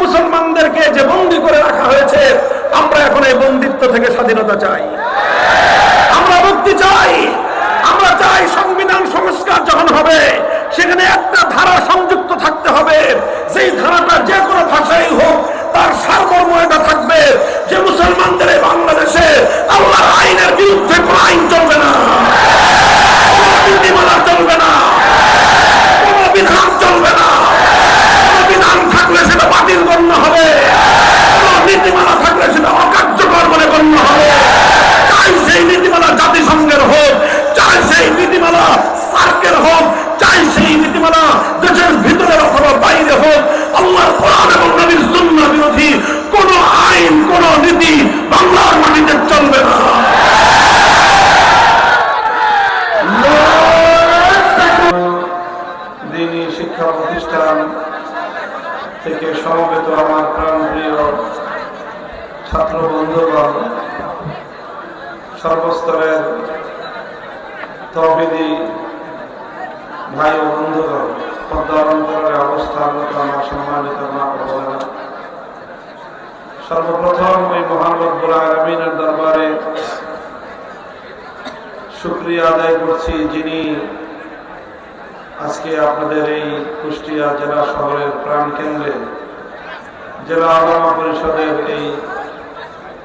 মুসলমানদেরকে যে বন্দী করে রাখা হয়েছে, আমরা এখন এই বন্দিত্ব থেকে স্বাধীনতা চাই, আমরা মুক্তি চাই। আমরা চাই সংবিধান সংস্কার যখন হবে সেখানে একটা ধারা সংযুক্ত থাকতে হবে, সেই ধারাটা যে কোনো ভাষাই হোক তার সারমর্ম এটা থাকবে যে মুসলমানদের এই বাংলাদেশে আল্লাহর আইনের বিরুদ্ধে কোনো আইন চলবে না, কোনো নীতিমালা চলবে না, কোনো বিধান চলবে না। কোনো বিধান থাকলে সেটা বাতিল গণ্য হবে, কোনো নীতিমালা থাকলে সেটা অকার্যকর বলে গণ্য হবে। চাই সেই নীতিমালা জাতিসংঘের হোক, চাই সেই নীতিমালা সার্কের হোক, চাই সেই নীতিমালা দেশের ভিতরে অথবা বাইরে হোক, আল্লাহর কোরআন এবং নবীর সুন্নাহ বিরোধী কোন আইন, কোন নীতি বাংলার মাটিতে চলবে না। দ্বীনি শিক্ষা প্রতিষ্ঠান থেকে সমবেত আমার প্রাণপ্রিয় ছাত্র বন্ধুগণ, সর্বস্তরের তৌহিদি ভাই ও বন্ধুগণ, পর্দার অন্তরের অবস্থানরত আমার সম্মানিত মা ও বোনেরা, সর্বপ্রথম ওই মহান রব্বুল আলামিনের দরবারে শুকরিয়া আদায় করছি, যিনি আজকে আপনাদের এই কুষ্টিয়া জেলা শহরের প্রাণকেন্দ্রে জেলা উলামা পরিষদের এই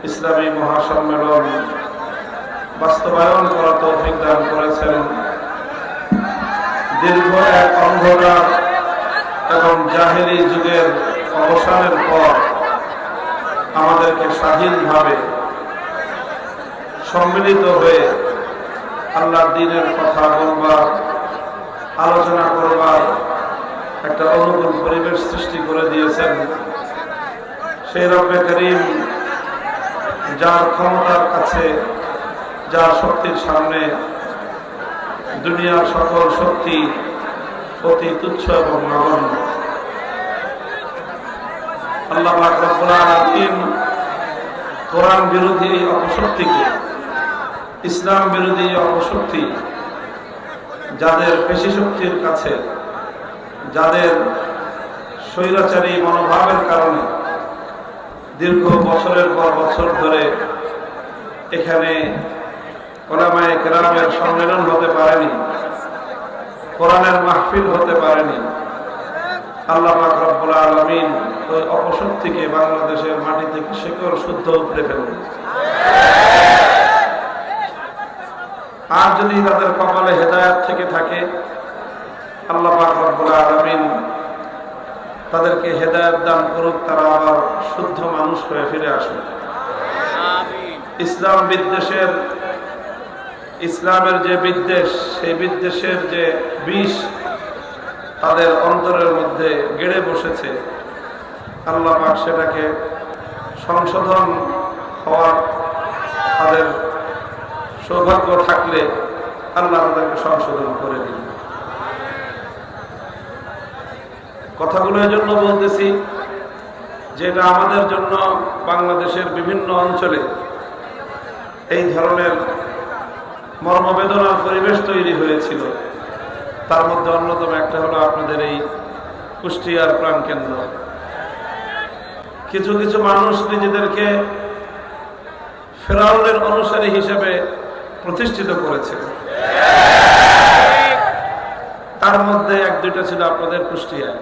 ইসলামী মহাসম্মেলন বাস্তবায়ন করার তৌফিক দান করেছেন। দীর্ঘ এক অন্ধকার এবং জাহেলি যুগের অবসানের পর আমাদেরকে স্বাধীনভাবে সম্মিলিত হয়ে আল্লাহর দ্বীনের কথা বলবার, আলোচনা করবার একটা অনুকূল পরিবেশ সৃষ্টি করে দিয়েছেন। সেই রব্বে করিম, যার ক্ষমতার কাছে, যার শক্তির সামনে দুনিয়ার সকল শক্তি অতি তুচ্ছ এবং নগণ্য। আল্লাহ পাক রব্বুল আলামিন কোরআন বিরোধী অপশক্তিকে, ইসলাম বিরোধী অপশক্তি, যাদের পেশি শক্তির কাছে, যাদের স্বৈরাচারী মনোভাবের কারণে দীর্ঘ বছরের পর বছর ধরে এখানে উলামায়ে কেরামের সম্মেলন হতে পারেনি, কোরআনের মাহফিল হতে পারেনি, আল্লাহ পাক রব্বুল আলামিন ওই অপশক্তিকে বাংলাদেশের মাটি থেকে শেকড় শুদ্ধ উপড়ে ফেলবেন। আর যদি তাদের কপালে হেদায়েত থেকে থাকে, আল্লাহ পাক রব্বুল আলামিন তাদেরকে হেদায়েত দান করুক, তারা আবার শুদ্ধ মানুষ হয়ে ফিরে আসবে। ইসলাম বিদ্বেষের, ইসলামের যে বিদ্বেষ, সেই বিদ্বেষের যে বিষ তাদের অন্তরের মধ্যে গেড়ে বসেছে, আল্লাহ পাক সেটাকে সংশোধন হওয়ার তাদের সৌভাগ্য থাকলে আল্লাহ তাদেরকে সংশোধন করে দিন। কথাগুলো এই জন্য বলতেছি যে এটা আমাদের জন্য বাংলাদেশের বিভিন্ন অঞ্চলে এই ধরনের মর্মবেদনার পরিবেশ তৈরি হয়েছিল। তার মধ্যে অন্যতম একটা হলো আপনাদের এই কুষ্টিয়ার প্রাণকেন্দ্র। কিছু কিছু মানুষ নিজেদেরকে ফেরাউনের অনুসারী হিসেবে প্রতিষ্ঠিত করেছিল, তার মধ্যে এক দুইটা ছিল আপনাদের কুষ্টিয়ায়।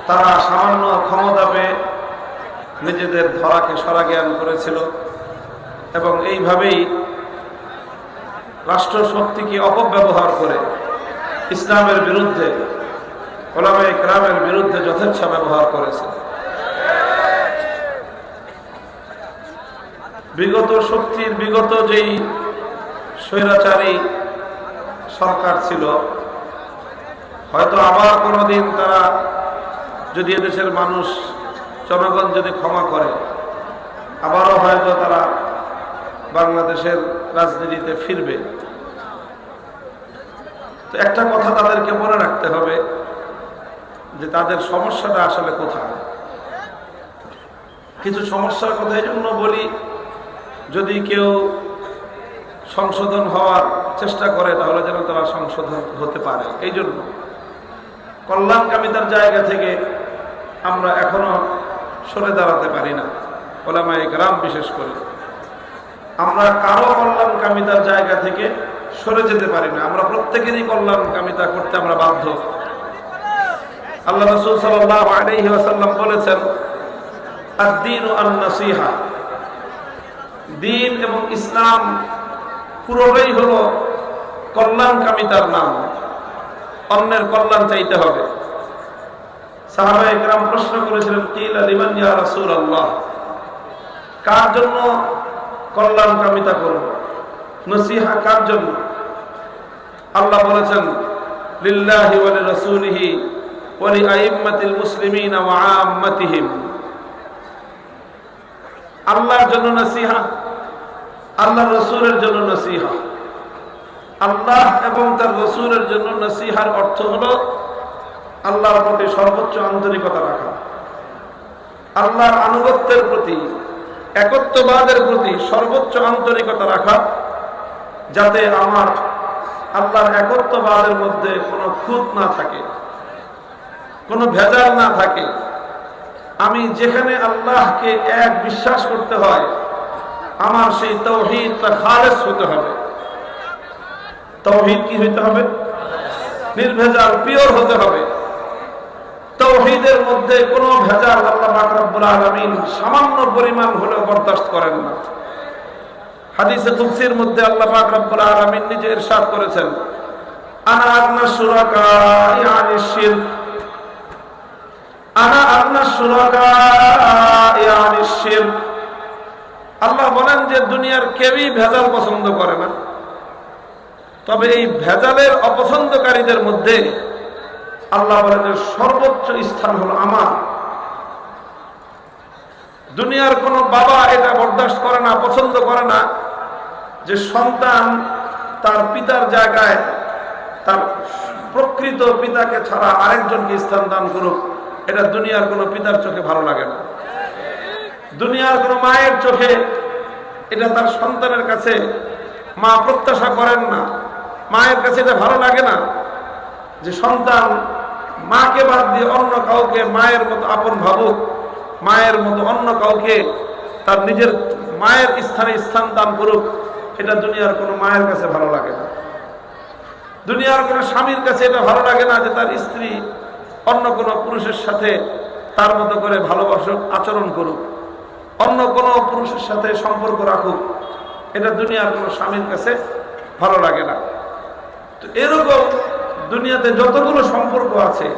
তারা সামান্য ক্ষমতা পেয়ে নিজেদের ধরাকে সরা জ্ঞান করেছিল এবং এইভাবেই রাষ্ট্র শক্তিকে অপব্যবহার করে ইসলামের বিরুদ্ধে, উলামায়ে কেরামের বিরুদ্ধে যথেচ্ছা ব্যবহার করেছে। বিগত শক্তির, বিগত যেই স্বৈরাচারী সরকার ছিল, হয়তো আবার কোনোদিন তারা যদি এদেশের মানুষ, জনগণ যদি ক্ষমা করে, আবারও হয়তো তারা বাংলাদেশের রাজনীতিতে ফিরবে। তো একটা কথা তাদেরকে মনে রাখতে হবে যে তাদের সমস্যাটা আসলে কোথায়। কিছু সমস্যার কথা এই জন্য বলি, যদি কেউ সংশোধন হওয়ার চেষ্টা করে তাহলে যেন তারা সংশোধন হতে পারে। এই জন্য কল্যাণকামিতার জায়গা থেকে আমরা এখনো সরে দাঁড়াতে পারি না। ওলামায়ে কেরাম বিশেষ করে আমরা কারো কল্যাণকামিতার জায়গা থেকে সরে যেতে পারি না। আমরা প্রত্যেকেরই কল্যাণকামিতা করতে আমরা বাধ্য। আল্লাহ রাসূল সাল্লাল্লাহু আলাইহি ওয়াসাল্লাম বলেছেন, আদ-দীনু আন-নাসীহা, দ্বীন এবং ইসলাম পুরোটাই হলো কল্যাণকামিতার নাম। অন্যের কল্যাণ চাইতে হবে। সাহাবায়ে কেরাম প্রশ্ন করেছিলেন, কিলা লিমান ইয়া রাসূলুল্লাহ, কার জন্য কল্যাণকামিতা করব, নসিহা কার জন্য? আল্লাহ বলেছেন, লিল্লাহি ওয়া লিরাসূলিহি ওয়া লিআইম্মাতিল মুসলিমিনা ওয়া আম্মাতিহিম। আল্লাহর জন্য নসিহা, আল্লাহর রাসূলের জন্য নসিহা। আল্লাহ এবং তার রাসূলের জন্য নসিহার অর্থ হলো আল্লাহর প্রতি সর্বোচ্চ আন্তরিকতা রাখা, আল্লাহর আনুগত্যের প্রতি, একত্ববাদের প্রতি সর্বোচ্চ আন্তরিকতা রাখা, যাতে আমার আল্লাহর একত্ববাদের মধ্যে কোনো খুঁত না থাকে, কোনো ভেজাল না থাকে। আমি যেখানে আল্লাহকে এক বিশ্বাস করতে হয়, আমার সেই তাওহীদটা খালেস হতে হবে। তাওহীদ কি হতে হবে? নির্ভেজাল, পিওর হতে হবে। তাওহীদের মধ্যে কোনো ভেজাল আল্লাহ পাক রব্বুল আলামিন সামান্য পরিমাণ হলেও বরদাস্ত করেন না। হাদিসে কুদসির মধ্যে আল্লাহ পাক রব্বুল আলামিন নিজে ইরশাদ করেছেন, আনা আগনা শুরাকাই আনিশ শিরক, আনা আগনা শুরাকাই আনিশ শিরক। আল্লাহ বলেন যে দুনিয়ার কেউই ভেজাল পছন্দ করে না, তবে এই ভেজালের অপছন্দকারীদের মধ্যে আল্লাহ বলেন যে সর্বোচ্চ স্থান হলো আমার। দুনিয়ার কোন বাবা এটা বরদাস্ত করে না, পছন্দ করে না যে সন্তান তার পিতার জায়গায় তার প্রকৃত পিতাকে ছাড়া আরেকজনকে স্থান দান করুক। এটা দুনিয়ার কোন পিতার চোখে ভালো লাগে না, দুনিয়ার কোন মায়ের চোখে এটা তার সন্তানের কাছে মা প্রত্যাশা করেন না। মায়ের কাছে এটা ভালো লাগে না যে সন্তান মাকে বাদ দিয়ে অন্য কাউকে মায়ের মতো আপন ভাবুক, মায়ের মতো অন্য কাউকে তার নিজের মায়ের স্থানে স্থান দান করুক। এটা দুনিয়ার কোনো মায়ের কাছে ভালো লাগে না। দুনিয়ার কোনো স্বামীর কাছে এটা ভালো লাগে না যে তার স্ত্রী অন্য কোনো পুরুষের সাথে তার মতো করে ভালোবাসুক, আচরণ করুক, অন্য কোনো পুরুষের সাথে সম্পর্ক রাখুক। এটা দুনিয়ার কোনো স্বামীর কাছে ভালো লাগে না। তো এরকম দুনিয়াতে যতগুলো সম্পর্ক আছে,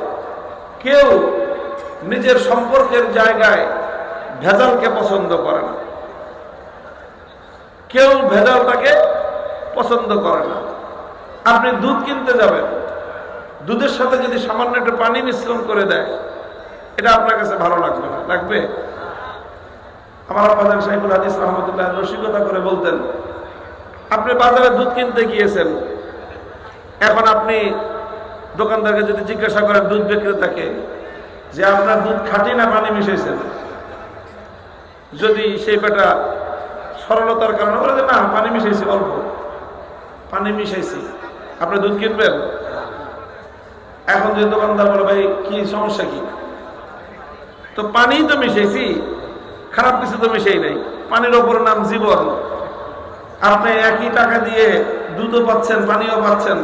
কেউ নিজের সম্পর্কের জায়গায় ভেজালকে পছন্দ করে না, কেউ ভেজালটাকে পছন্দ করে না। আপনি দুধ কিনতে যাবেন, দুধের সাথে যদি সামান্য একটু পানি মিশ্রণ করে দেয়, এটা আপনার কাছে ভালো লাগবে না? লাগবে? আমার আব্বাজান সাইফুল হাদিস রহমতুল্লাহ রসিকতা করে বলতেন, আপনি বাজারে দুধ কিনতে গিয়েছেন, এখন আপনি দোকানদারকে যদি জিজ্ঞাসা করেন দুধ বিক্রেতাকে যে আপনার দুধ খাঁটি না পানি মিশাইছেন, যদি সেই বেটা সরলতার কারণে বলে যে না পানি মিশাইছি, অল্প পানি মিশাইছি, আপনি দুধ কিনবেন? এখন যে দোকানদার বলে ভাই কি সমস্যা কি, তো পানি তো মিশাইছি, খারাপ কিছু তো মিশাই নাই, পানির ওপর নাম জীবন। আপনি একই টাকা দিয়ে দুধও পাচ্ছেন, পানিও পাচ্ছেন,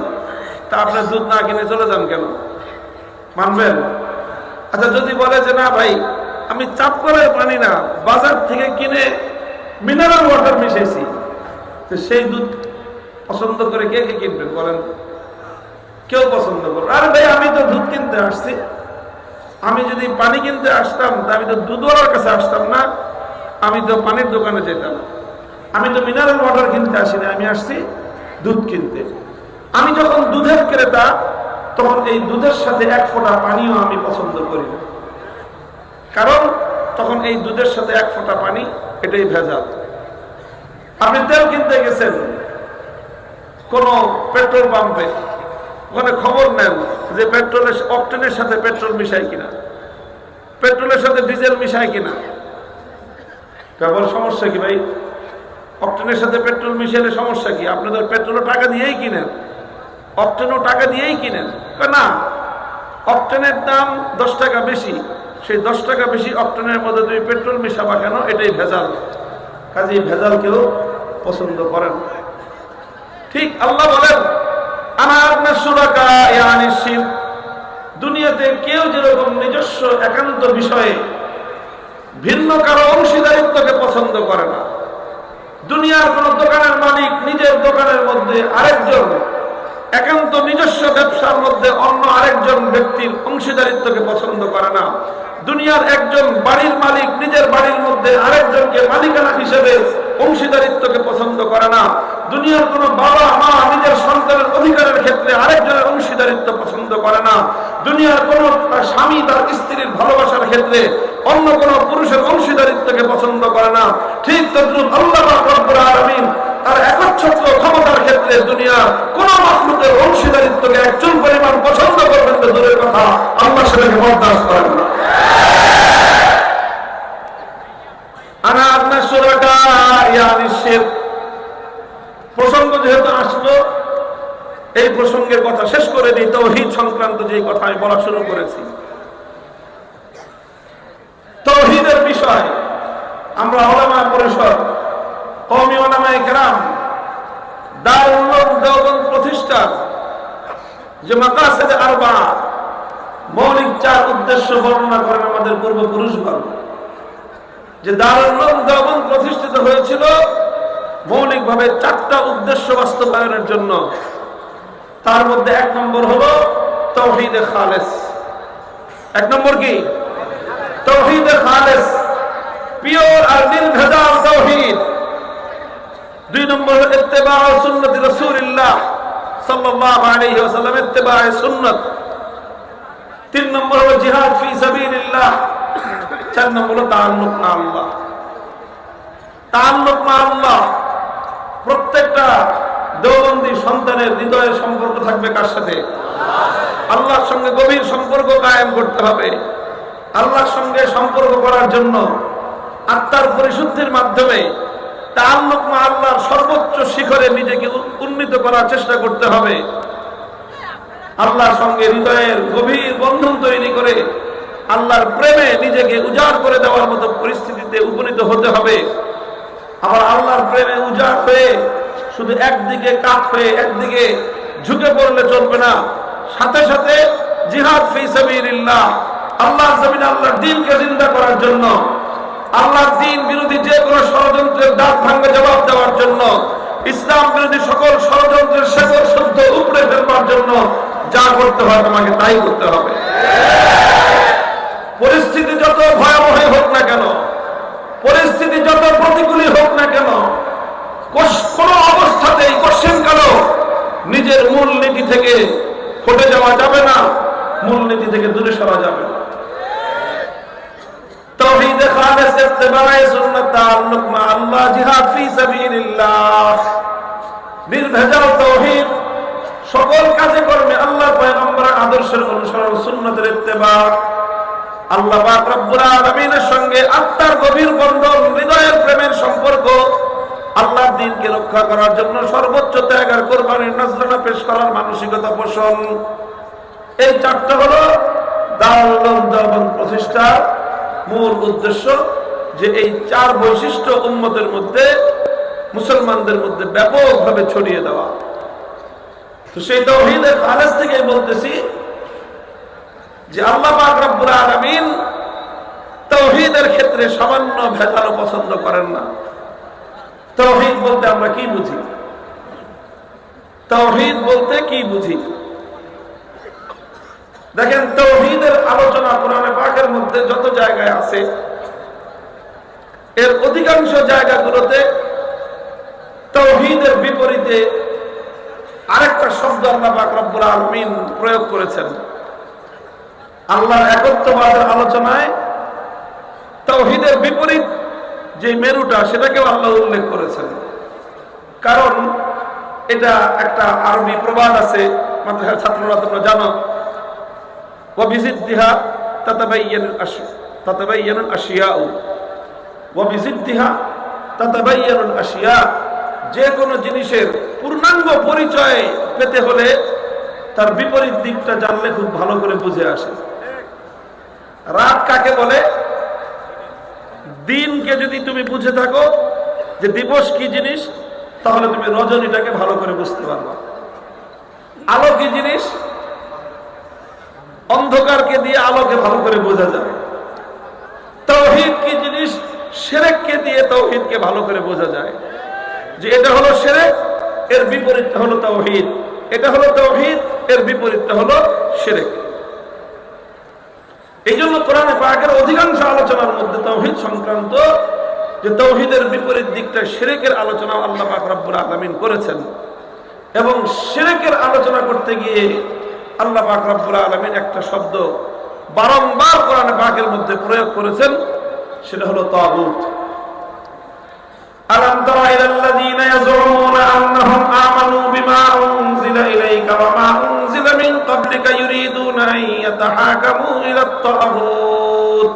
তা আপনার দুধ না কিনে চলে যান কেন? মানবেন? আচ্ছা যদি বলে যে না ভাই আমি চাপ করে পানি না, বাজার থেকে কিনে মিনারেল ওয়াটার মিশাইছি, তো সেই দুধ পছন্দ করে কে কে কিনবেন বলেন? কেউ পছন্দ করবে? আরে ভাই আমি তো দুধ কিনতে আসছি, আমি যদি পানি কিনতে আসতাম তা আমি তো দুধওয়ালার কাছে আসতাম না, আমি তো পানির দোকানে যেতাম। আমি তো মিনারেল ওয়াটার কিনতে আসি না, আমি আসছি দুধ কিনতে। আমি যখন দুধের ক্রেতা, তখন এই দুধের সাথে এক ফোঁটা পানিও আমি পছন্দ করি না, কারণ তখন এই দুধের সাথে এক ফোঁটা পানি এটাই ভেজাল। আপনি তেল কিনতে গেছেন কোন পেট্রোল পাম্পে, ওখানে খবর নেন যে পেট্রোলের অকটেনের সাথে পেট্রোল মিশায় কিনা, পেট্রোলের সাথে ডিজেল মিশায় কিনা। কেবল সমস্যা কি ভাই? অকটেনের সাথে পেট্রোল মিশালে সমস্যা কি? আপনাদের পেট্রোলও টাকা দিয়েই কিনেন, অকটেনও টাকা দিয়েই কিনেন না, অক্টেনের দাম 10 টাকা বেশি, সেই 10 টাকা বেশি অক্টেনের মধ্যে তুমি পেট্রোল মিশাবা কেন? এটাই ভেজাল। কাজেই ভেজাল কেউ পছন্দ করেন। ঠিক আল্লাহ বলেন দুনিয়াতে কেউ যেরকম নিজস্ব একান্ত বিষয়ে ভিন্ন কারো অংশীদারিত্বকে পছন্দ করে না। দুনিয়ার কোন দোকানের মালিক নিজের দোকানের মধ্যে আরেকজন একান্ত নিজস্ব ব্যবসার মধ্যে অন্য আরেকজন ব্যক্তির অংশীদারিত্বকে পছন্দ করে না। দুনিয়ার একজন বাড়ির মালিক নিজের বাড়ির মধ্যে আরেকজনকে মালিকানা হিসেবে অংশীদারিত্বকে পছন্দ করে না। দুনিয়ার কোন বাবা মা নিজের সন্তানের অধিকারের ক্ষেত্রে আরেকজনের অংশীদারিত্ব পছন্দ করে না। দুনিয়ার কোন স্বামী তার স্ত্রীর ভালোবাসার ক্ষেত্রে অন্য কোন পুরুষের অংশীদারিত্বকে পছন্দ করে না। ঠিক তদ্রুপ আল্লাহ রব্বুল আলামিন তার একচ্ছত্র ক্ষমতার ক্ষেত্রে দুনিয়ার কোন মাখলুকের অংশীদারিত্বকে একচুল পরিমাণ পছন্দ করবেন তো দূরের কথা, আল্লাহ সেটাকে বরদাস্ত করেন না। প্রসঙ্গ যেহেতু আসলো, এই প্রসঙ্গের কথা শেষ করে দিই। তাওহীদ সংক্রান্ত যে কথা আমি বলা শুরু করেছি, তাওহীদের বিষয় আমরা উলামা পরিষদ, কওমি উলামায়ে কেরাম, দারুল উলুম দেওবন্দ প্রতিষ্ঠার যে মাকাসিদ আরবা, মৌলিক 4 উদ্দেশ্য বর্ণনা করেন আমাদের পূর্বপুরুষগণ। যে দারুল উলুম দেওবন্দ প্রতিষ্ঠিত হয়েছিল মৌলিকভাবে 4টা উদ্দেশ্য বাস্তবায়নের জন্য। তার মধ্যে 1 নম্বর হলো তাওহীদে খালেস। 1 নম্বর কি? তাওহীদে খালেস, পিওর আর নির্ভেজাল তাওহীদ। 2 নম্বর হলো ইত্তেবা সুন্নতি রাসূলুল্লাহ সাল্লাল্লাহু আলাইহি ওয়াসাল্লাম, ইত্তেবা সুন্নাত। 3 নম্বর হলো জিহাদ ফি সাবিলিল্লাহ। 4 নম্বর হলো তাআল্লুক মা আল্লাহ। তাআল্লুক মা আল্লাহ, প্রত্যেকটা দেওবন্দি সন্তানের হৃদয়ের সম্পর্ক থাকবে কার সাথে? আল্লাহর সঙ্গে গভীর সম্পর্ক কায়েম করতে হবে। আল্লাহর সঙ্গে সম্পর্ক করার জন্য আত্মার পরিশুদ্ধির মাধ্যমে তাআল্লুক মা আল্লাহর সর্বোচ্চ শিখরে নিজেকে উন্নীত করার চেষ্টা করতে হবে। আল্লাহর সঙ্গে হৃদয়ের গভীর বন্ধন তৈরি করে আল্লাহর প্রেমে নিজেকে উজাড় করে দেওয়ার মতো পরিস্থিতিতে উপনীত হতে হবে। আবার আল্লাহর প্রেমে উজাড় হয়ে শুধু একদিকে কাত হয়ে একদিকে ঝুঁকে পড়লে চলবে না। সাথে সাথে জিহাদ ফি সাবিলিল্লাহ, আল্লাহর জমিনে আল্লাহর দ্বীনকে জিন্দা করার জন্য, আল্লাহর দ্বীন বিরোধী যে কোনো ষড়যন্ত্রের দাঁত ভাঙে জবাব দেওয়ার জন্য, ইসলাম বিরোধী সকল ষড়যন্ত্রের শেকড় শুদ্ধ উপড়ে ফেলবার জন্য যা করতে হয় তোমাকে তাই করতে হবে। পরিস্থিতি যত ভয়াবহ হোক না কেন, পরিস্থিতি যত প্রতিকূলই হোক না কেন, কোন অবস্থাতেই কোশ্চেনকালেও নিজের মূল নীতি থেকে হটে যাওয়া যাবে না, মূল নীতি থেকে দূরে সরা যাবে না। তাওহীদে খালেস, ইত্তেবায়ে সুন্নাত, তাআল্লুক মা আল্লাহ, জিহাদ ফি সাবিলিল্লাহ, নির্ভেজাল তাওহীদ, সকল কাজে কর্মে আল্লাহর পয়গম্বরের আদর্শের অনুসরণ, সুন্নতের ইত্তেবা, আল্লাহ পাক রব্বুল আলামিনের সঙ্গে আত্মার গভীর বন্ধন, হৃদয়ের প্রেমের সম্পর্ক, আল্লাহর দ্বীনকে রক্ষা করার জন্য সর্বোচ্চ ত্যাগ আর কোরবানির নজরানা পেশ করার মানসিকতা পোষণ। এই 4টা হলো দারুল উলুম দেওবন্দ প্রতিষ্ঠার মূল উদ্দেশ্য, যে এই 4 বৈশিষ্ট্য উম্মতের মধ্যে, মুসলমানদের মধ্যে ব্যাপকভাবে ছড়িয়ে দেওয়া। তো সেই তাওহীদের খালেস থেকে বলতেছি যে আল্লাহ পাক রব্বুল আলামিন তাওহীদের ক্ষেত্রে সামান্য ভেজাল পছন্দ করেন না। তাওহীদ বলতে আমরা কি বুঝি? তাওহীদ বলতে কি বুঝি? দেখেন, তাওহীদের আলোচনা কোরআনে পাকের মধ্যে যত জায়গায় আছে, এর অধিকাংশ জায়গাগুলোতে তাওহীদের বিপরীতে আরেকটা শব্দ আল্লাহ পাক রব্বুল আলামিন প্রয়োগ করেছেন। আল্লাহর একত্ববাদের আলোচনায় তাওহীদের বিপরীত যে মেরুটা, সেটাকেও আল্লাহ উল্লেখ করেছেন। কারণ এটা একটা আরবি প্রবাদ আছে, মাদ্রাসার ছাত্ররা তোমরা জানো, ওয়া বিজিদ্দিহা তাতাবায়্যানুল আশিয়াউ, ওয়া বিজিদ্দিহা তাতাবায়্যানুল আশিয়া। যে কোনো জিনিসের পূর্ণাঙ্গ পরিচয় পেতে হলে তার বিপরীত দিকটা জানলে খুব ভালো করে বুঝে আসে। রাত কাকে বলে? দিনকে যদি তুমি বুঝে থাকো যে দিবস কি জিনিস, তাহলে তুমি রজনীটাকে ভালো করে বুঝতে পারবা। আলো কি জিনিস? অন্ধকারকে দিয়ে আলোকে ভালো করে বোঝা যায়। তাওহীদ কি জিনিস? শিরককে দিয়ে তাওহীদকে ভালো করে বোঝা যায় যে এটা হলো শিরক, এর বিপরীতটা হলো তাওহীদ, এটা হলো তাওহীদ, এর বিপরীতটা হলো শিরক। এই জন্য কোরআনে পাকের অধিকাংশ আলোচনার মধ্যে তাওহীদ সংক্রান্ত, যে তাওহীদের বিপরীত দিকটা শিরকের আলোচনা আল্লাহ পাক রব্বুল আলামিন করেছেন। এবং শিরকের আলোচনা করতে গিয়ে আল্লাহ পাক রব্বুল আলামিন একটা শব্দ বারংবার কোরআনে পাকের মধ্যে প্রয়োগ করেছেন, সেটা হলো তাগুত। আলাম তারা ইলাল্লাযীনা ইয়াজুমুনা আন্নাহুম আমানু বিমা উনজিলা ইলাইকা ওয়া মা উনজিলা মিন ক্বাবলিকা ইউরিদুনা আন ইয়াতাহাকামু ইলাত তাগুত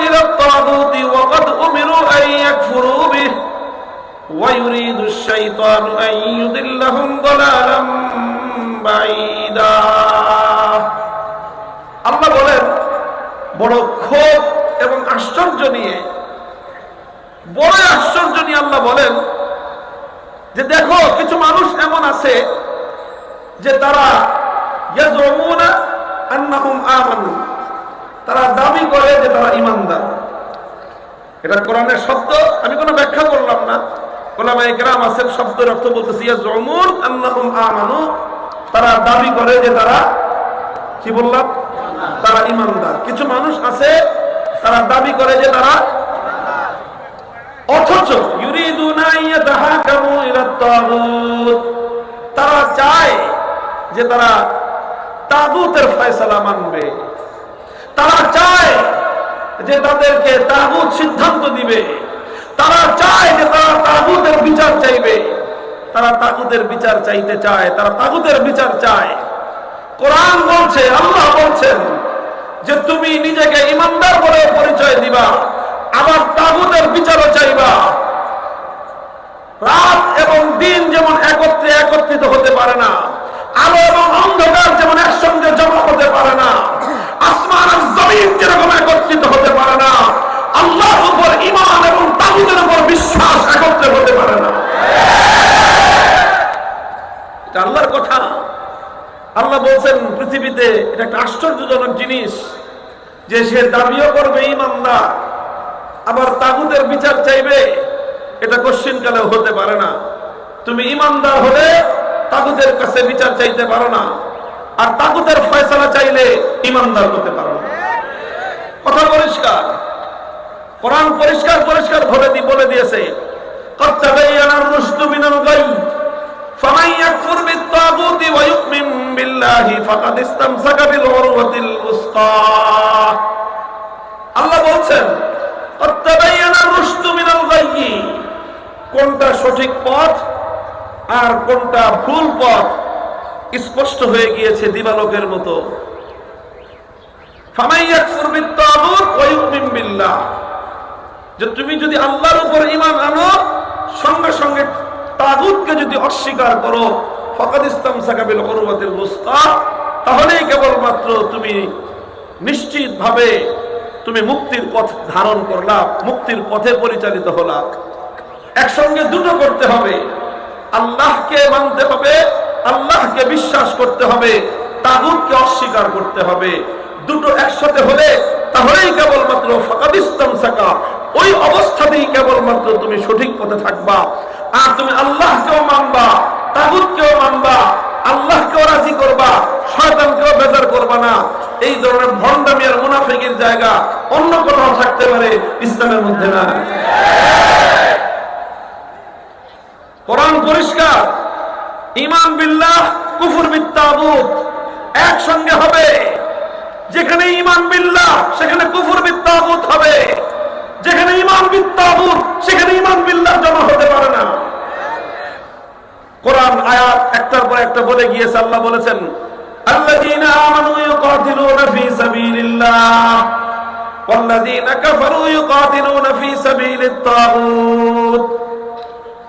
ইলাত তাগুতি ওয়া ক্বাদ উমিরু আন ইয়াকফুরু বিহি ওয়া ইউরিদু আশ-শাইতানু আন ইউদিল্লাহুম দালালাম বাঈদা। আল্লাহ বলেন বড় ক্ষোভ এবং আশ্চর্য নিয়ে, বড় আশ্চর্য নিয়ে আল্লাহ বলেন যে দেখো কিছু মানুষ এমন আছে যে তারা ইয়াজুমুনা আন্নাহুম আমানু, তারা দাবি করে যে তারা ঈমানদার। এটা কোরআনের শব্দ, আমি কোনো ব্যাখ্যা করলাম না। উলামায়ে কেরাম আছেন শব্দের অর্থ বলতেছে ইয়াজুমুন আন্নাহুম আমানু, তারা দাবি করে যে তারা কি বললাম, তারা ঈমানদার। কিছু মানুষ আছে তারা দাবি করে যে তারা, অথচ ইউরিদুনা ইয়াতাহাকামু ইলাত তাগুত, তারা চায় যে তারা তাগুতের ফয়সালা মানবে, তারা চায় যে তাদেরকে তাগুত সিদ্ধান্ত দিবে, তারা চায় যে তারা তাগুতের বিচার চাইবে, তারা তাগুতের বিচার চাইতে চায়, তারা তাগুতের বিচার চায়। কোরআন বলছে, আল্লাহ বলছেন যে তুমি নিজেকে ঈমানদার বলে পরিচয় দিবা, আবার তাগুতের বিচারও চাইবা। রাত এবং দিন যেমন একত্রিত হতে পারে না, আলো এবং অন্ধকার যেমন একসঙ্গে জমা হতে পারে না, আসমান আর জমিন যেরকম একত্রিত হতে পারে না, আল্লাহর উপর ঈমান এবং তাগুতের উপর বিশ্বাস একত্রে হতে পারে না। এটা আল্লাহর কথা। আল্লাহ বলছেন পৃথিবীতে এটা একটা আশ্চর্যজনক জিনিস যে সে দাবিও করবে ঈমানদার, আবার তাগুতের বিচার চাইবে। এটা কোশ্চিনকালেও হতে পারে না। তুমি ঈমানদার হলে তাগুতের কাছে বিচার চাইতে পারো না, আর তাগুতের ফয়সালা চাইলে ঈমানদার হতে পারো না। কথা পরিষ্কার, কোরআন পরিষ্কার পরিষ্কার বলে দিয়েছে, ক্বাদ তাবায়্যানার রুশদু মিনাল গাই ফামান ইয়াকফুর বিত-তাগুতি ওয়া ইউমিন বিল্লাহি ফাকাদ ইসতামসাকা বিল উরওয়াতিল উসকা। আল্লাহ বলছেন ক্বাদ তাবায়্যানার রুশদু মিনাল গাই, কোনটা সঠিক পথ আর কোনটা ভুল পথ স্পষ্ট হয়ে গিয়েছে দিবালোকের মতো। ফামান ইয়াকফুর বিত-তাগুত ওয়া ইউমিন বিল্লাহ, যে তুমি যদি আল্লাহর উপর ঈমান আনো, সঙ্গে সঙ্গে তাগুতকে যদি অস্বীকার করো, ফাকাদ ইসতামসাকা বিল উরওয়াতিল উসকা, তাহলেই কেবলমাত্র তুমি নিশ্চিতভাবে তুমি মুক্তির পথ ধারণ করলা, মুক্তির পথে পরিচালিত হলা। একসঙ্গে দুটো করতে হবে, আল্লাহকে মানতে হবে, আল্লাহকে বিশ্বাস করতে হবে, তাগুতকে অস্বীকার করতে হবে। দুটো একসাথে হলে তাহলেই কেবলমাত্র ফাকাদ ইসতামসাকা, ওই অবস্থাতেই কেবলমাত্র তুমি সঠিক পথে থাকবা। আর তুমি আল্লাহকেও মানবা, তাগুতকেও মানবা, আল্লাহকেও রাজি করবা, শয়তানকেও বেজার করবা না। এই ধরনের ভণ্ডামি আর মুনাফিকের জায়গা অন্য কোথাও থাকতে পারে, ইসলামের মধ্যে না। কোরআন পরিষ্কার, ঈমান বিল্লাহ কুফর বিত-তাগুত একসঙ্গে হবে। যেখানে ঈমান বিল্লাহ সেখানে কুফর বিত-তাগুত হবে, যেখানে ঈমান বিত-তাগুত সেখানে ঈমান বিল্লাহ জমা হতে পারে না। কোরআন আয়াত একটার পর একটা বলে গিয়েছে। আল্লাহ বলেছেন আল্লাযীনা আমানু ইউকাতিলুনা ফী সাবিলিল্লাহ ওয়াল্লাযীনা কাফারু ইউকাতিলুনা ফী সাবিলিত-তাগুত।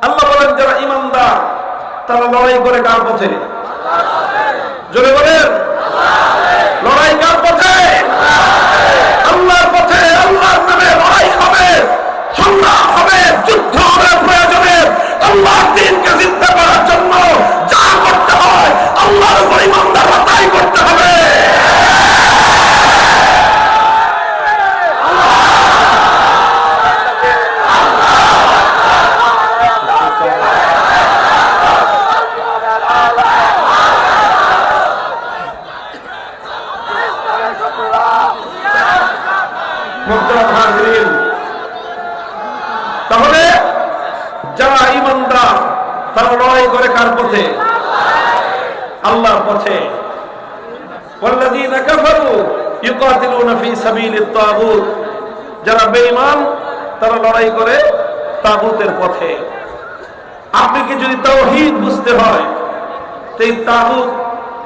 আল্লাহ বলেন যারা ঈমানদার তারা লড়াই করে কার পথে? জোরে বলেন, লড়াই কার পথে? আল্লাহর পথে। আল্লাহর নামে লড়াই হবে, সংগ্রাম হবে, যুদ্ধ হবে। প্রয়োজনে আল্লাহর দ্বীনকে জিন্দা করার জন্য যা করতে হয় আল্লাহর উপর ইমানদাররা তাই করতে হবে। তাহলে যারা ঈমানদার তারা লড়াই করে কার পথে? আল্লাহর পথে। ওয়াল্লাযীনা কাফারু ইউকাতিলুনা ফী সাবিলিত তাগুত, যারা বেঈমান তারা লড়াই করে তাগুতের পথে। আপনি কি যদি তাওহীদ বুঝতে হয় তো এই তাগুত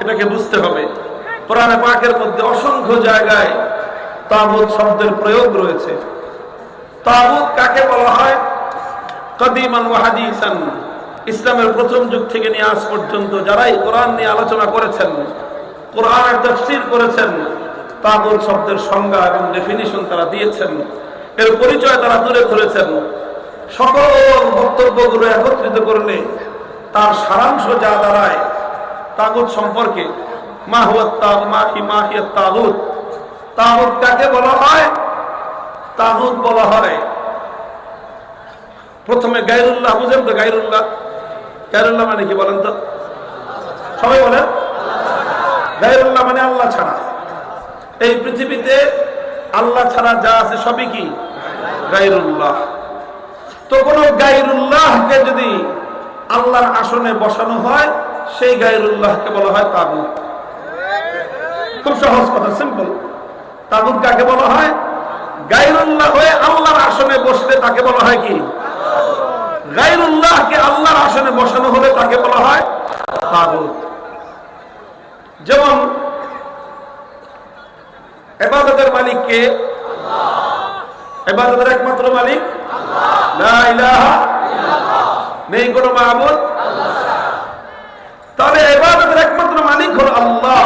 এটাকে বুঝতে হবে। কোরআনে পাকের মধ্যে অসংখ্য জায়গায় তাগুত শব্দের প্রয়োগ রয়েছে। তাগুত কাকে বলা হয়? কদিমান ওয়া হাদিসান, ইসলামের প্রথম যুগ থেকে নিয়ে আজ পর্যন্ত যারাই কোরআন নিয়ে আলোচনা করেছেন, কোরআনের তাফসীর করেছেন, তাগুত শব্দের সংজ্ঞা এবং ডেফিনিশন তারা দিয়েছেন, এর পরিচয় তারা তুলে ধরেছেন। সকল বক্তব্যগুলো একত্রিত করলে তার সারাংশ যা দাঁড়ায় তাগুত সম্পর্কে। তাগুত, তাগুত কাকে বলা হয়? তাগুত বলা হয়, প্রথমে গায়রুল্লাহ, বুঝেন তো গায়রুল্লাহ? গায়রুল্লাহ মানে কি বলেন তো? সবাই বলেন। গায়রুল্লাহ মানে আল্লাহ ছাড়া। এই পৃথিবীতে আল্লাহ ছাড়া যা আছে সবই কি গায়রুল্লাহ। তো কোন গায়রুল্লাহকে যদি আল্লাহর আসনে বসানো হয় সেই গায়রুল্লাহকে বলা হয় তাগুত। খুব সহজ কথা, সিম্পল। তাগুত কাকে বলা হয়? গায়রুল্লাহ হয়ে আল্লাহর আসনে বসলে তাকে বলা হয় কি? গায়রুল্লাহকে আল্লাহর আসনে বসানো হলে তাকে বলা হয় তাগুত। যেমন ইবাদতের মালিক কে? ইবাদতের একমাত্র মালিক লা ইলাহা ইল্লাল্লাহ, নেই কোনো মাবুদ। তাহলে ইবাদতের একমাত্র মালিক হলো আল্লাহ।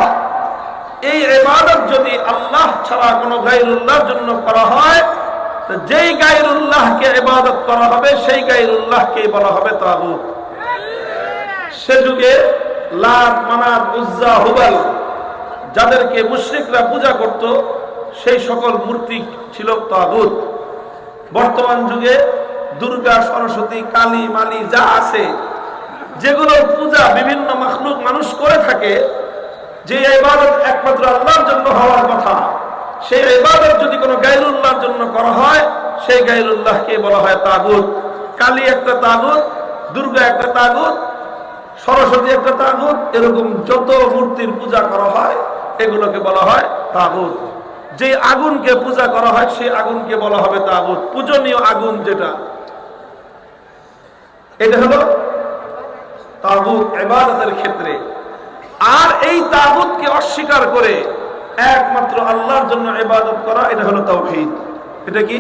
এই ইবাদত যদি আল্লাহ ছাড়া কোনো গায়রুল্লাহর জন্য করা হয় তো যেই গায়রুল্লাহকে ইবাদত করা হবে সেই গায়রুল্লাহকে বলা হবে তাগুত। সে যুগে লাত, মানাত, উজ্জা, হুবাল যাদেরকে মুশরিকরা পূজা করত সেই সকল মূর্তি ছিল তাগুত। বর্তমান যুগে দুর্গা, সরস্বতী, কালী, মালি যা আছে, যেগুলো পূজা বিভিন্ন মাখলুক মানুষ করে থাকে, যে ইবাদত একমাত্র আল্লাহর জন্য হওয়ার কথা, সেই ইবাদত যদি কোনো গায়রুল্লাহর জন্য করা হয় সেই গায়রুল্লাহকে বলা হয় তাগুত। কালী একটা তাগুত, দুর্গা একটা তাগুত, সরস্বতী একটা তাগুত, এরকম যত মূর্তির পূজা করা হয় এগুলোকে বলা হয় তাগুত। যে আগুনকে পূজা করা হয় সেই আগুনকে বলা হবে তাগুত। পূজনীয় আগুন যেটা, এটা হলো তাগুত ইবাদতের ক্ষেত্রে। আর এই তাগুতকে অস্বীকার করে একমাত্র আল্লাহর জন্য ইবাদত করা, এটা হলো তাওহীদ। এটা কি?